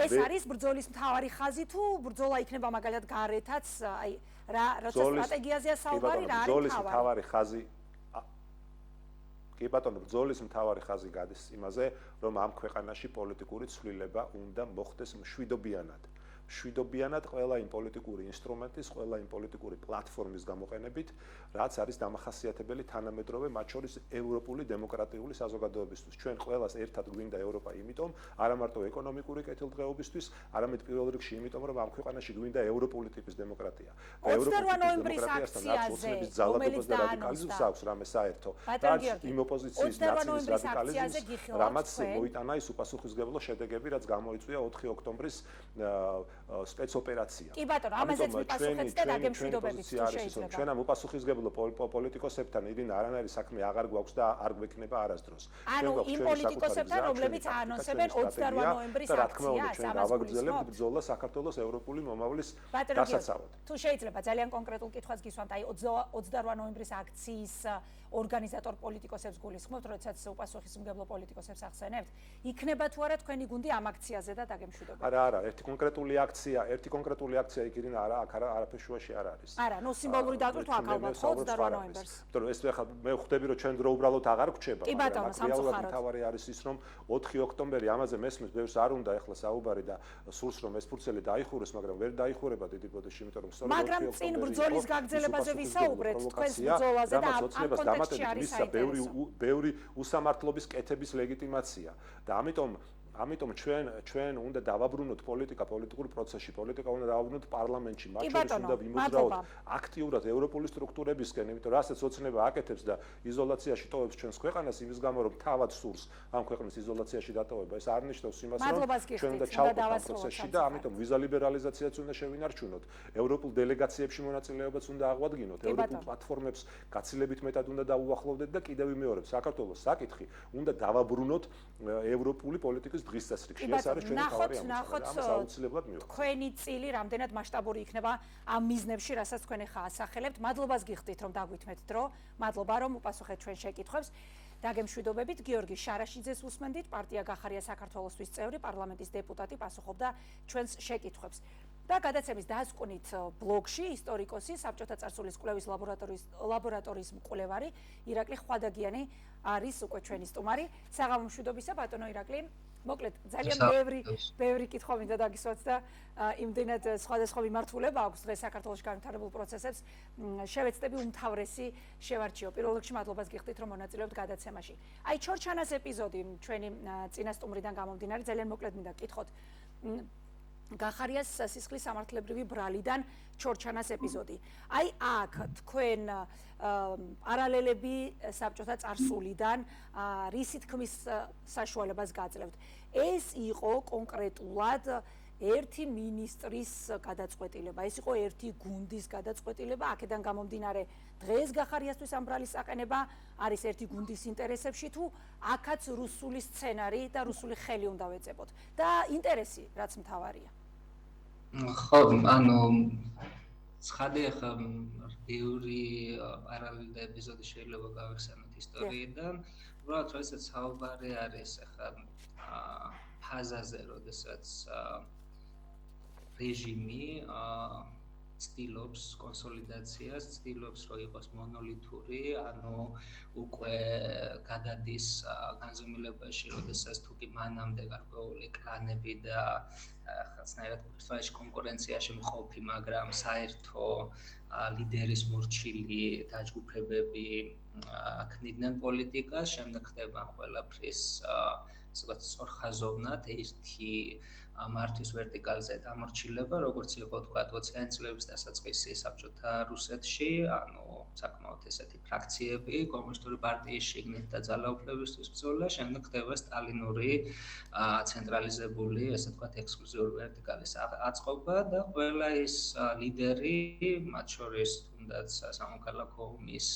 ეს არის ბრძოლის მთავარი ხაზი თუ ბრძოლა იქნება მაგალითად გარეთაც, აი რა სტრატეგიაზეა საუბარი, რა არის მთავარი ხაზი? კი ბატონო, ბრძოლის მთავარი ხაზი გადის იმაზე, რომ ამ ქვეყანაში პოლიტიკური ცვლილება უნდა მოხდეს მშვიდობიანად. მშვიდობიანად ყველა იმ პოლიტიკური ინსტრუმენტის, ყველა იმ პოლიტიკური პლატფორმის გამოყენებით, რაც არის დამახასიათებელი თანამედროვე, მათ შორის ევროპული დემოკრატიული საზოგადოებისთვის. ჩვენ ყველას ერთად გვინდა ევროპა, იმიტომ არა მარტო ეკონომიკური კეთილდღეობისთვის, არამედ პირველ რიგში იმიტომ, რომ ამ ქვეყანაში გვინდა ევროპული ტიპის დემოკრატია. და ევროპული დემოკრატიასთან ოცნების ძალადობას და რადიკალიზმს აქვს რამე საერთო. და იმ ოპოზიციის ნაწილის რადიკალიზმს, რამაც მოიტანა ის უპასუხისმგებლო შედეგები, რაც გამოიწვია 4 ოქტომბრის სპეცოპერაცია. კი ბატონო, ამაზეც მიპასუხეთ და დაგემშვიდობებით თუ შეიძლება. ჩვენ ამ უპასუხისმგებლო პოლიტიკოსებთან ირინა არანაირი საქმე აღარ გვაქვს და არ გვექნება არასდროს. ანუ იმ პოლიტიკოსებთან, რომლებიც აანონსებენ 28 ნოემბრის აქციას, რა თქმა უნდა, ჩვენ გავაგრძელებთ ბრძოლა საქართველოს ევროპული მომავლის დასაცავად. თუ შეიძლება ძალიან კონკრეტულ კითხვას გისვამთ, აი 28 ნოემბრის აქციის ორგანიზატორ პოლიტიკოსებს გულისხმობთ, როდესაც უპასუხისმგებლო პოლიტიკოსებს ახსენებთ, იქნება თუ არა თქვენი გუნდი ამ აქციაზე და დაგემშვიდობებით? არა, ერთი კონკრეტული აქცია იქ ირინა არაფერ შუაში არ არის. არა, ნუ სიმბოლური დატვირთვა აქ ალბათ 28 ნოემბერს. იმიტომ რომ ეს ახლა მე ხვდები რომ ჩვენ დრო უბრალოდ აღარ გვჩება, მაგრამ რეალურად მთავარი არის ის რომ 4 ოქტომბერი ამაზე მესმის ბევრს არ უნდა ახლა საუბარი და სურს რომ ეს ფურცელი დაიხურეს, მაგრამ ვერ დაიხურება დიდი ბოდიში, იმიტომ რომ სწორედ 4 ოქტომბერი მაგრამ წინ ბრძოლის გაგრძელებაზე ვისაუბრეთ, თქვენს ბრძოლაზე და ამ კონტექსტში არის საინტერესო. ბევრი უსამართლობის კეთების ლეგიტიმაცია და ამიტომ ჩვენ უნდა დავაბრუნოთ პოლიტიკურ პროცესში, პოლიტიკა უნდა დავაბრუნოთ პარლამენტში, მათ შორის უნდა ვიმოძრაოთ აქტიურად ევროპული სტრუქტურებისკენ, იმიტომ რასაც ოცნება აკეთებს და იზოლაციაში ტოვებს ჩვენს ქვეყანას იმის გამო, რომ თავად სურს ამ ქვეყნის იზოლაციაში დატოვება. ეს არ ნიშნავს იმას, რომ ჩვენ უნდა ჩავყოთ ამ პროცესში და ამიტომ ვიზა ლიბერალიზაციაც უნდა შევინარჩუნოთ. ევროპულ დელეგაციებში მონაწილეობაც უნდა აღვადგინოთ, ევროპულ პლატფორმებს გაცილებით მეტად უნდა დაუახლოვდეთ და კიდევ ვიმეორებ, საქართველოს საკითხი უნდა დავაბრუნოთ ევროპული პოლიტიკის დღის წესრიგში. ეს არის ჩვენი თავი აუცილებლად მივხვდით. თქვენი წილი რამდენად მასშტაბური იქნება ამ მიზნებში, რასაც თქვენ ახლა ასახელებთ. მადლობას გიხდით, რომ დაგვითმეთ დრო. მადლობა, რომ უპასუხეთ ჩვენ შეკითხვებს. დაგემშვიდობებით, გიორგი შარაშიძეს უსმენდით, პარტია გახარია საქართველოსთვის წევრი, პარლამენტის დეპუტატი, პასუხობდა ჩვენს შეკითხვებს. და გადაცემის დასკვნით ბლოგში ისტორიკოსი, საბჭოთა წარსულის კვლევის ლაბორატორიის მკვლევარი ირაკლი ხვადაგიანი არის უკვე ჩვენი სტუმარი. საღამო მშვიდობისა, ბატონო ირაკლი. მოკლედ ძალიან ბევრი კითხვა მინდა დაგისვათ და იმდენად სხვადასხვა მიმართულება აქვს დღეს საქართველოში განვითარებულ პროცესებს შევეცდები უმთავრესი შევარჩიო. პირველ რიგში მადლობას გიხდით რომ მონაწილეობთ გადაცემაში. აი ჩორჩანას ეპიზოდი ჩვენი წინასწუმრიდან გამომდინარე ძალიან მოკლედ მინდა გკითხოთ. გახარიას სისხლის სამართლებრივი ბრალიდან ჩორჩანას ეპიზოდი. აი აქ თქვენ პარალელები საბჭოთა წარსულიდან რისი თქმის საშუალებას გაძლევთ. ეს იყო კონკრეტულად ერთი მინისტრის გადაწყვეტილება, ეს იყო ერთი გუნდის გადაწყვეტილება, აქედან გამომდინარე დღეს გახარიასთვის ამ ბრალის აყენება არის ერთი გუნდის ინტერესებში თუ აქაც რუსული სცენარი და რუსული ხელი უნდა ვეწებოთ და ინტერესი რაც მთავარია. ხო, ანუ ცხადია ხა ბევრი პარალელი და ეპიზოდი შეიძლება გავიხსენოთ ისტორიიდან, უბრალოდ როდესაც საუბარი არის ახლა ფაზაზე, როდესაც რეჟიმი ცდილობს კონსოლიდაციას, ცდილობს რომ იყოს მონოლითური, ანუ უკვე გადადის განზომილებაში, როდესაც თუკი მანამდე გარკვეული კლანები და ხაცნაირად ერთმანეთში კონკურენციაში მყოფი, მაგრამ საერთო ლიდერის მორჩილი დაჯგუფებები ქმნიდნენ პოლიტიკას, შემდეგ ხდება ყველაფრის სწორხაზოვნად ერთი მართვის ვერტიკალზე დამორჩილება, როგორც იყო თქვა 20-იანი წლების დასაწყისი საბჭოთა რუსეთში, ანუ საკმაოდ ესეთი ფრაქციები, კომუნისტური პარტიის შიგნით და ძალაუფლებისთვის ბრძოლა, შემდეგ ხდება სტალინური ცენტრალიზებული, ესე ვთქვათ, ექსკლუზიური ვერტიკალის აწყობა და ყველა ის ლიდერი, მათ შორის თუნდაც სამოქალაქო ომის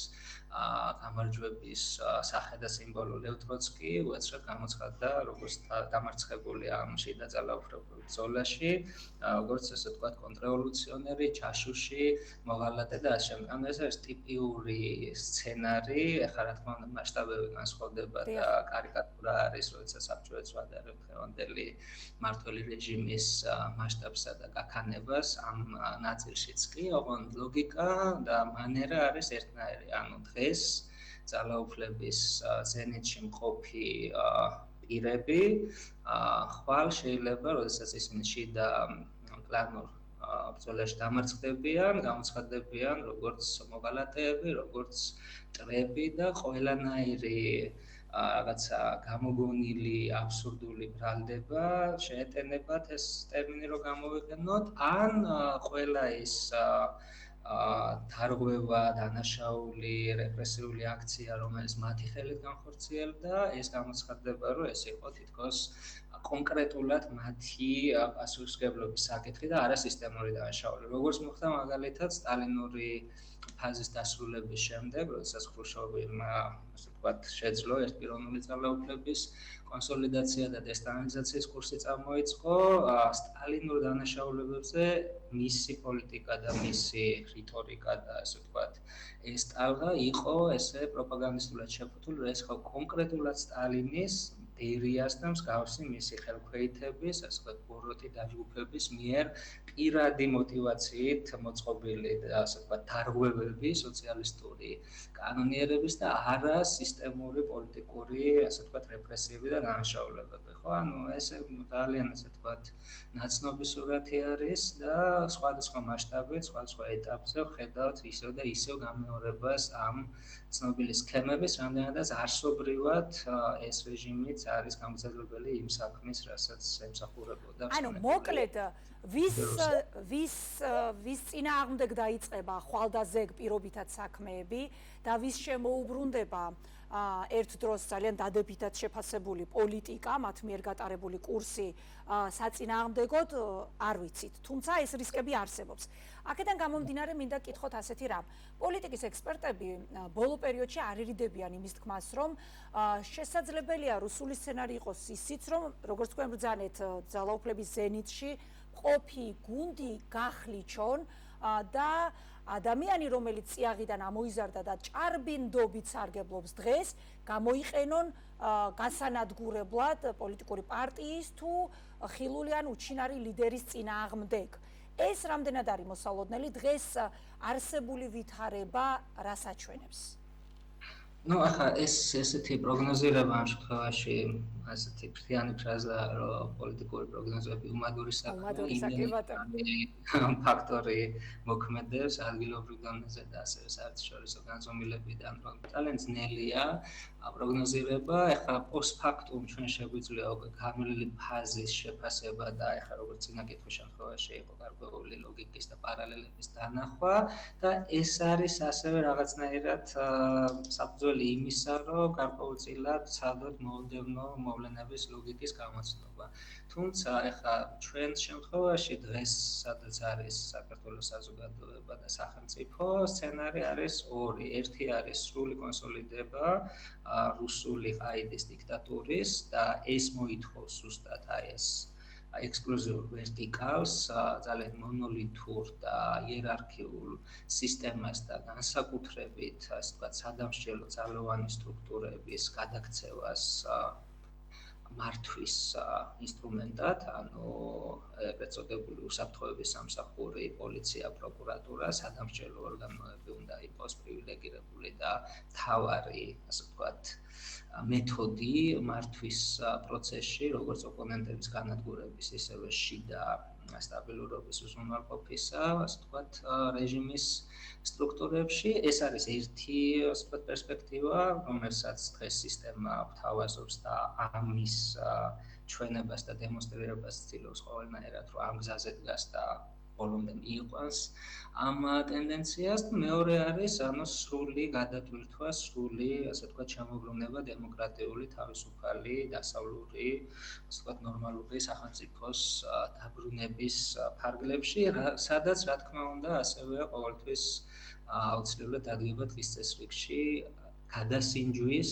გამარჯვების სახე და სიმბოლო ლევ ტროცკი უეცრად გამოცხადდა როგორც დამარცხებული ამ შიდა ძალაუფლებრივ ბრძოლაში, როგორც ესე ვთქვათ, კონტრრევოლუციონერი, ჯაშუში, მოღალატე და ასე შემდეგ. ანუ ეს არის ტიპიური სცენარი, ეხლა რა თქმა უნდა მასშტაბები განსხვავდება და კარიკატურა არის, როდესაც საბჭოებს ვადარებთ დღევანდელი მმართველი რეჟიმის მასშტაბსა და გაქანებას ამ ნაწილშიც კი, ოღონდ ლოგიკა და მანერა არის ერთნაირი. ანუ დღეს ძალაუფლების ზენიტში მყოფი პირები ხვალ შეიძლება, როდესაც ისინი შიდა კლანურ ბრძოლაში დამარცხდებიან, გამოცხადდებიან როგორც მოღალატეები, როგორც მტრები და ყველანაირი რაღაცა გამოგონილი აბსურდული ბრალდება შეეტენებათ ეს ტერმინი რომ გამოვიყენოთ, ან ყველა ის დარღვევა, დანაშაული, რეპრესიული აქცია, რომელიც მათი ხელით განხორციელდა, ეს გამოცხადდება, რომ ეს იყო თითქოს კონკრეტულად მათი პასუხისმგებლობის საკითხი და არა სისტემური დანაშაული. როგორც მოხდა მაგალითად სტალინური ფაზის დასრულების შემდეგ, როდესაც ხრუშოვმა, ასე ვთქვათ, შეძლო ერთპიროვნული ძალაუფლების კონსოლიდაცია და დესტალინიზაციის კურსი წამოიწყო, სტალინურ დანაშაულებებზე მისი პოლიტიკა და მისი რიტორიკა და ასე ვთქვათ, ეს ტალღა იყო ესე პროპაგანდისტულად შეფუთული, რომ ეს ხო კონკრეტულად სტალინის ბერიას და მსგავსი მისი ხელქვეითების, ასე ვთქვათ, ბოროტი დაჯგუფების მიერ პირადი მოტივაციით მოწყობილი და ასე ვთქვათ, დარღვევები სოციალისტური კანონიერების და არა სისტემური პოლიტიკური, ასე ვთქვათ, რეპრესიები და დანაშაულებები, ხო? ანუ ეს ძალიან ასე ვთქვათ, ნაცნობი სურათი არის და სხვადასხვა მასშტაბით, სხვადასხვა ეტაპზე ვხედავთ ისევ და ისევ გამეორებას ამ ცნობილი სქემების, რამდენადაც არსობრივად ეს რეჟიმიც არის გამოსაძლებელი იმ საქმის, რასაც ემსახურებოდა. ანუ მოკლედ ვის წინააღმდეგ დაიწყება ხვალდაზეგ პირობითად საქმეები და ვის შემოუბრუნდება ერთ დროს ძალიან დადებითად შეფასებული პოლიტიკა, მათ მიერ გატარებული კურსი საწინააღმდეგოდ არ ვიცით, თუმცა ეს რისკები არსებობს. აქედან გამომდინარე მინდა გკითხოთ ასეთი რამ. პოლიტიკის ექსპერტები ბოლო პერიოდში არ ირიდებიან იმის თქმას, რომ შესაძლებელია რუსული სცენარი იყოს ისიც, რომ როგორც თქვენ ბრძანეთ ძალაუფლების ზენიტში ყოფი გუნდი გახლიჩონ და ადამიანი, რომელიც წიაღიდან ამოიზარდა და ჭარბინდობით სარგებლობს დღეს, გამოიყენონ გასანადგურებლად პოლიტიკური პარტიის თუ ხილული ან უჩინარი ლიდერის წინააღმდეგ. ეს რამდენად არის მოსალოდნელი დღეს არსებული ვითარება რას აჩვენებს? ну, ახლა ესეთი პროგნოზირება ამ შემთხვევაში, ასეთი ფრთიანი ფრაზა, რომ პოლიტიკური პროგნოზები უმადური ფაქტორი მოქმედებს ადგილობრივ დონეზე და ასევე საერთაშორისო განზომილებიდან, რომ ძალიან ძნელია პროგნოზირება. ახლა პოსტფაქტუმ ჩვენ შეგვიძლია უკვე გამლილი ფაზის შეფასება და ახლა როგორც წინა კითხვის შემთხვევაში იყო გარკვეული ლოგიკის და პარალელების დანახვა და ეს არის ასევე რაღაცნაირად საფუძველი იმისა, რომ გარკვეულწილად ცადოთ მომდევნო მოვლენების ლოგიკის გამოცნობა. თუმცა ახლა ჩვენ შემთხვევაში დღეს სადაც არის საქართველოს საზოგადოება და სახელმწიფო, სცენარი არის ორი. ერთი არის სრული კონსოლიდება რუსული ყაიდის დიქტატურის და ეს მოითხოვს ზუსტად ეს ექსკლუზიურ ვერტიკალს, ძალიან მონოლითურ და იერარქიულ სისტემას და განსაკუთრებით, ასე ვთქვათ, სადამსჯელო ძალოვანი სტრუქტურების გადაქცევას მართვის ინსტრუმენტად, ანუ ეგრეთ წოდებული უსაფრთხოების სამსახური, პოლიცია, პროკურატურა, სადამსჯელო ორგანოები უნდა იყოს პრივილეგირებული და მთავარი, ასე ვთქვათ, მეთოდი მართვის პროცესში, როგორც ოპონენტების განადგურების, ისევე შიდა სტაბილურობის უზრუნველყოფისა, ასე ვთქვათ, რეჟიმის სტრუქტურებში. ეს არის ერთი, ასე ვთქვათ, პერსპექტივა, რომელსაც დღეს სისტემა გვთავაზობს და ამის ჩვენებას და დემონსტრირებას ცდილობს ყველანაირად, რომ ამ გზაზე დგას და ბოლომდე მიიყვანს ამ ტენდენციას. მეორე არის ანუ სრული გადატვირთვა, სრული, ასე ვთქვათ, შემოbrunება დემოკრატიული, თავისუფალი, დასავლური, ასე ვთქვათ, ნორმალური სახელმწიფოს დაბრუნების ფარგლებში, სადაც, რა თქმა უნდა, ასევე ყოველთვის აუცილებლად დადგება დღის წესრიგში გადასინჯვის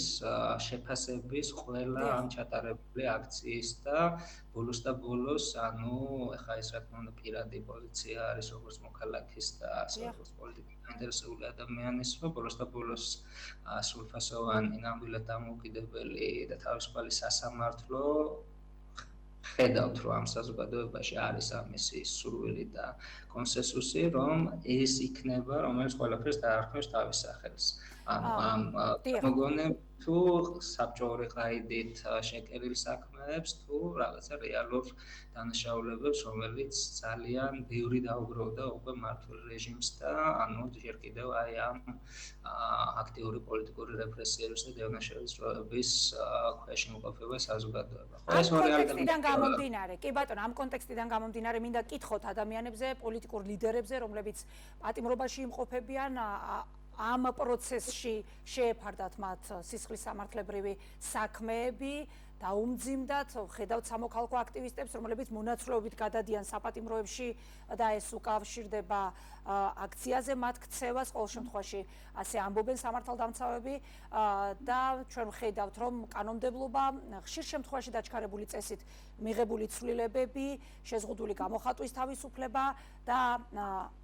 შეფასების ყველა ამ ჩატარებული აქციის და ბოლოს და ბოლოს, ანუ ეხლა ეს რა თქმა უნდა პირადი პოზიცია არის როგორც მოქალაქის და როგორც პოლიტიკურად დაინტერესებული ადამიანის, რომ ბოლოს და ბოლოს სრულფასოვანი, ნამდვილად დამოუკიდებელი და თავისუფალი სასამართლო ხედავთ, რომ ამ საზოგადოებაში არის ამისი სურვილი და კონსენსუსი, რომ ეს იქნება, რომელიც ყველაფერს დაარქმევს თავის სახელს. ანუ ამ მოგონებ თუ საბჭოური ყაიდით შეკერილ საქმეებს, თუ რაღაცა რეალურ დანაშაულებებს, რომელიც ძალიან ბევრი დაუგროვდა უკვე მართულ რეჟიმს და ანუ ჯერ კიდევ აი ამ აქტიური პოლიტიკური რეპრესიების და დევნაშაულის დროების ქვეშ იმყოფება საზოგადოება. ეს კონტექსტიდან გამომდინარე, კი ბატონო, ამ კონტექსტიდან გამომდინარე მინდა კითხოთ ადამიანებზე, პოლიტიკურ ლიდერებზე, რომლებიც პატიმრობაში იმყოფებიან, ამ პროცესში შეეფარდათ მათ სისხლის სამართლებრივი საქმეები, დაუმძიმდათ, ხედავთ სამოქალაქო აქტივისტებს, რომლებიც მონაცვლეობით გადადიან საპატიმროებში და ეს უკავშირდება აქციაზე მათ ქცევას, ყოველ შემთხვევაში ასე ამბობენ სამართალდამცავები და ჩვენ ვხედავთ, რომ კანონმდებლობა ხშირ შემთხვევაში დაჩქარებული წესით მიღებული ცვლილებები, შეზღუდული გამოხატვის თავისუფლება და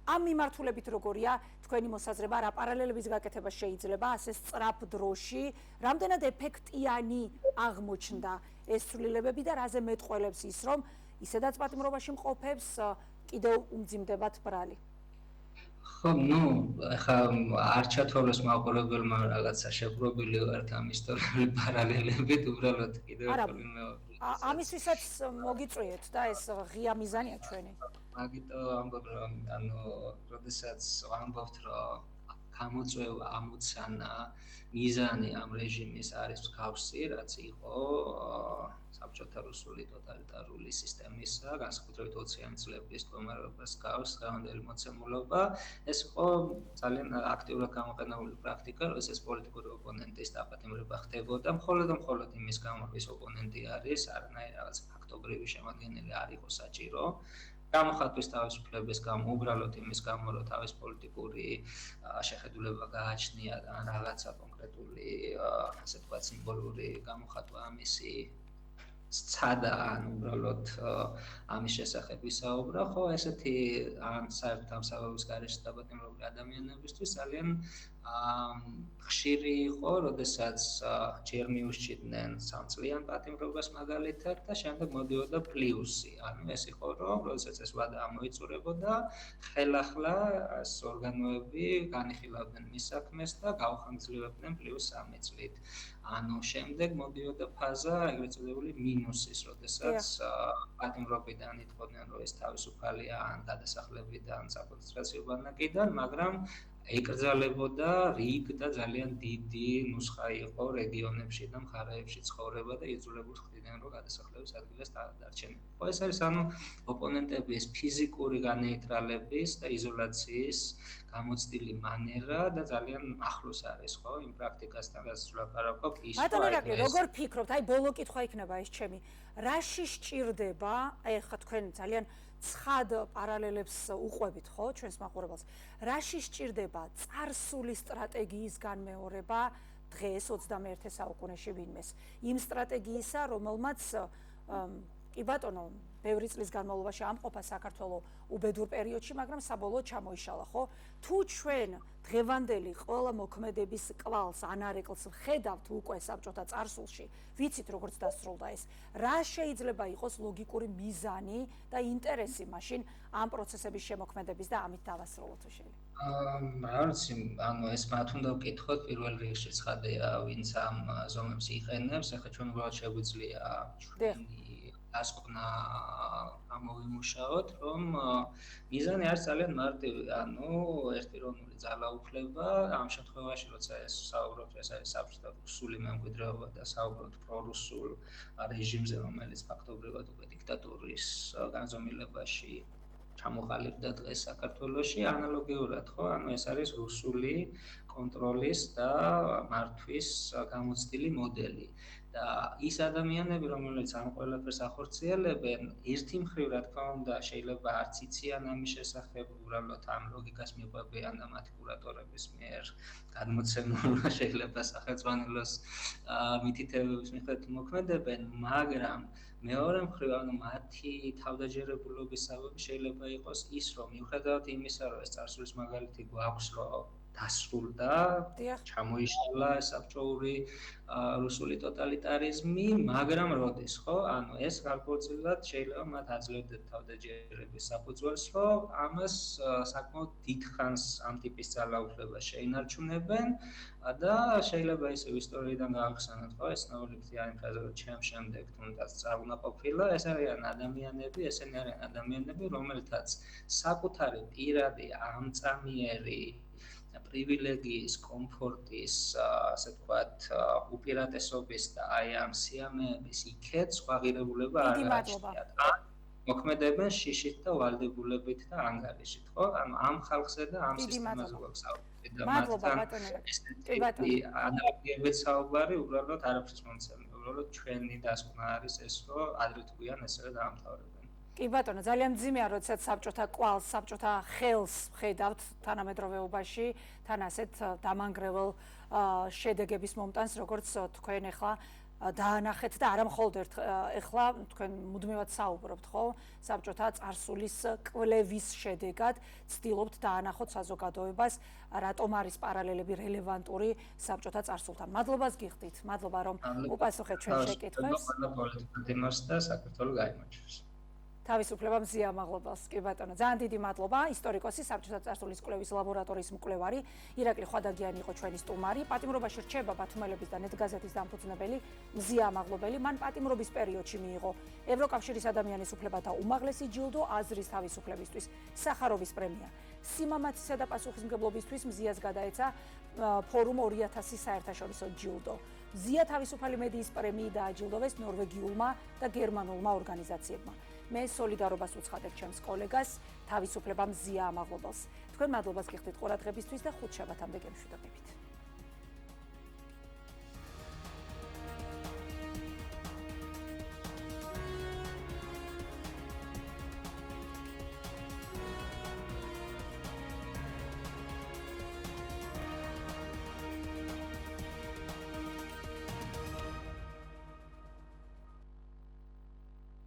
ამ მიმართულებით როგორია თქვენი მოსაზრება, რა პარალელებიც გაკეთება შეიძლება ასე სწრაფ დროში, რამდენად ეფექტიანი აღმოჩნდა ეს ცვლილებები და რაზე მეტყველებს ის, რომ ისედაც პატიმრობაში მყოფებს კიდევ უმძიმდებათ ბრალი. ხო, ну, ახლა არ ჩათვალოს მაყურებელმა რაღაცა შეპრობილი ვართ ამ ისტორიული პარალელებით, უბრალოდ კიდევ ერთხელ მეორე. ამისთვისაც მოგიწვიეთ და ეს ღია მიზანია ჩვენი. მაგიტო ამბობ, რომ ანუ, როდესაც ამბობთ, რომ გამოწვევა, ამოცანა, მიზანი ამ რეჟიმის არის მსგავსი, რაც იყო საბჭოთა რუსული ტოტალიტარული სისტემისა, განსაკუთრებით 20-იანი წლების მდგომარეობას გავს დღევანდელი მოცემულობა. ეს იყო ძალიან აქტიურად გამოყენებული პრაქტიკა, როდესაც პოლიტიკური ოპონენტის დაპატიმრება ხდებოდა, მხოლოდ იმის გამო, რომ ეს ოპონენტი არის, არანაირი რაღაც ფაქტობრივი შემადგენელი არ იყო საჭირო. გამოხატვის თავისუფლების გამო, უბრალოდ იმის გამო, რომ თავის პოლიტიკური შეხედულება გააჩნია და რაღაცა კონკრეტული, ასე ვთქვათ, სიმბოლური გამოხატვა ამისი სცადა, ან უბრალოდ ამის შესახებ ვისაუბრა, ხო, ესეთი ან საერთო დამსახურების გარეშე დაპატიმრებული ადამიანებისთვის ძალიან ხშირი იყო, როდესაც ჯერ მიუსჩიდნენ 3 წლიან პატიმრობას მაგალითად და შემდეგ მოდიოდა პლუსი. ანუ ეს იყო, რომ როდესაც ეს ვადა ამოიწურებოდა, ხელახლა ეს ორგანოები განიხილავდნენ მის საქმეს და გავხანგრძლივებდნენ პლუს 3 წლით. ანუ შემდეგ მოდიოდა ფაზა, ეგრეთ წოდებული მინუსის, როდესაც პატიმრობიდან იტყოდნენ, რომ ეს თავისუფალია ან გადასახლებიდან, საპროტესტაციო ბანაკიდან, მაგრამ ეკრძალებოდა რიგ და ძალიან დიდი ნუსხა იყო რეგიონებში და მხარეებში ცხოვრება და იძულებულს ხდიდნენ, რომ გადასახლების ადგილას დარჩენენ. ხო, ეს არის ანუ ოპონენტების ფიზიკური განეიტრალების და იზოლაციის გამოცდილი მანერა და ძალიან ახლოს არის, ხო, იმ პრაქტიკასთან, რაც ვლაპარაკობ, ის ბატონო ირაკლი, როგორ ფიქრობთ? აი ბოლო კითხვა იქნება ეს ჩემი. რაში სჭირდება, აი ხა თქვენ ძალიან ცხად პარალელებს უყვებით, ხო, ჩვენს მაყურებელს. რაში სჭირდება წარსული სტრატეგიის განმეორება დღეს 21 საუკუნეში ვინმეს? იმ სტრატეგიისა, რომელმაც კი ბატონო, ბევრი წლის განმავლობაში ამყოფა საქართველოს უბედურ პერიოდში, მაგრამ საბოლოოდ ჩამოიშალა, ხო? თუ ჩვენ დღევანდელი ყველა მოქმედების კვალს, ანარეკლს ხედავთ უკვე საბჭოთა წარსულში, ვიცით როგორც დასრულდა ეს, რა შეიძლება იყოს ლოგიკური მიზანი და ინტერესი მაშინ ამ პროცესების შემოქმედების და ამით დავასრულოთ თუ შეიძლება? არც ანუ ეს მათ უნდა ვკითხოთ პირველ რიგში ცხადია, ვინც ამ ზომებს იყენებს, ახლა ჩვენ უბრალოდ შეგვიძლია ჩვენი დასკვნა გამოვიმუშაოთ, რომ მიზანი არის ძალიან მარტივი, ანუ ერთპიროვნული ძალაუფლება, ამ შემთხვევაში, როცა ეს საუბრობთ, ეს არის საბჭოთა რუსული მემკვიდრეობა და საუბრობთ პრორუსულ რეჟიმზე, რომელიც ფაქტობრივად უკვე დიქტატურის განზომილებაში ჩამოყალიბდა დღეს საქართველოში, ანალოგიურად, ხო? ანუ ეს არის რუსული კონტროლის და მართვის გამოცდილი მოდელი. და ის ადამიანები, რომელიც ამ ყველაფერს ახორციელებენ, ერთი მხრივ, რა თქმა უნდა, შეიძლება არც იციან ამის შესახებ, უბრალოდ ამ ლოგიკას მიყვებიან და მათი კურატორების მიერ გადმოცემულ შეიძლება სახელმწიფოს მითითებების მიხედვით მოქმედებენ, მაგრამ მეორე მხრივ, ანუ მათი თავდაჯერებულობის საბაბი შეიძლება იყოს ის, რომ მიუხედავად იმისა, რომ ეს წარსულის მაგალითი გვაქვს, რომ დასრულდა, ჩამოიშალა საბჭოური რუსული ტოტალიტარიზმი, მაგრამ როდის, ხო? ანუ ეს გარკვეულწილად შეიძლება მათ აძლევდეთ თავდაჯერების საფუძველს, რომ ამას საკმაოდ დიდხანს ამ ტიპის ძალაუფლება შეინარჩუნებენ და შეიძლება ისევ ისტორიიდან გავახსენოთ, ხო? ეს ნაოლითი არის ფრაზა, რომ ჩემ შემდეგ თუნდაც წარუნა ყოფილა, ეს არიან ადამიანები, ესენი არიან ადამიანები, რომელთაც საკუთარი პირადი ამწამიერი პრივილეგიის, კომფორტის, ასე ვთქვათ, უპირატესობის და აი ამ სიამეების იქეთ სხვა ღირებულება არ აჩნიათ. მოქმედებენ შიშით და ვალდებულებით და ანგარიშით, ხო? ანუ ამ ხალხზე და ამ სისტემაზე გვაქვს საუბარი და მათთან ესეთი ანალოგიებით საუბარი უბრალოდ არაფრის მომცემი. უბრალოდ ჩვენი დასკვნა არის ეს, რომ ადრე თუ გვიან ესევე დაამთავრებენ. კი ბატონო, ძალიან მძიმეა, როდესაც საბჭოთა კვალს, საბჭოთა ხელს ხედავთ თანამედროვეობაში, თან ასეთ დამანგრეველ შედეგების მომტანს, როგორც თქვენ ახლა დაანახეთ და არა მხოლოდ ახლა თქვენ მუდმივად საუბრობთ, ხო? საბჭოთა წარსულის კვლევის შედეგად ცდილობთ დაანახოთ საზოგადოებას, რატომ არის პარალელები რელევანტური საბჭოთა წარსულთან. მადლობას გიხდით, მადლობა რომ უპასუხეთ ჩვენ შეკითხვებს. და საქართველოს გაიმარჯვოს. თავისუფლება მზია მაღლობელს, კი ბატონო. ძალიან დიდი მადლობა. ისტორიკოსი, საბჭოთა წარსულის კვლევის ლაბორატორიის მკვლევარი ირაკლი ხვადაგიანი იყო ჩვენი სტუმარი. პატიმრობაში რჩება ბათუმელების და ნეტგაზეთის დამფუძნებელი მზია მაღლობელი. მან პატიმრობის პერიოდში მიიღო ევროკავშირის ადამიანის უფლებათა უმაღლესი ჯილდო, აზრის თავისუფლებისთვის სახაროვის პრემია. სიმამაცისა და პასუხისმგებლობისთვის მზიას გადაეცა ფორუმ 2000 საერთაშორისო ჯილდო. მზია თავისუფალი მედიის პრემიით დააჯილდოვეს ნორვეგიულმა და გერმანულმა ორგანიზაციებმა. მე სოლიდარობას უცხადებ ჩემს კოლეგას, თავისუფლება მზია ამაღლობელს. თქვენ მადლობას გიხდით ყურადღებისთვის და ხუთშაბათამდე გემშვიდობებით.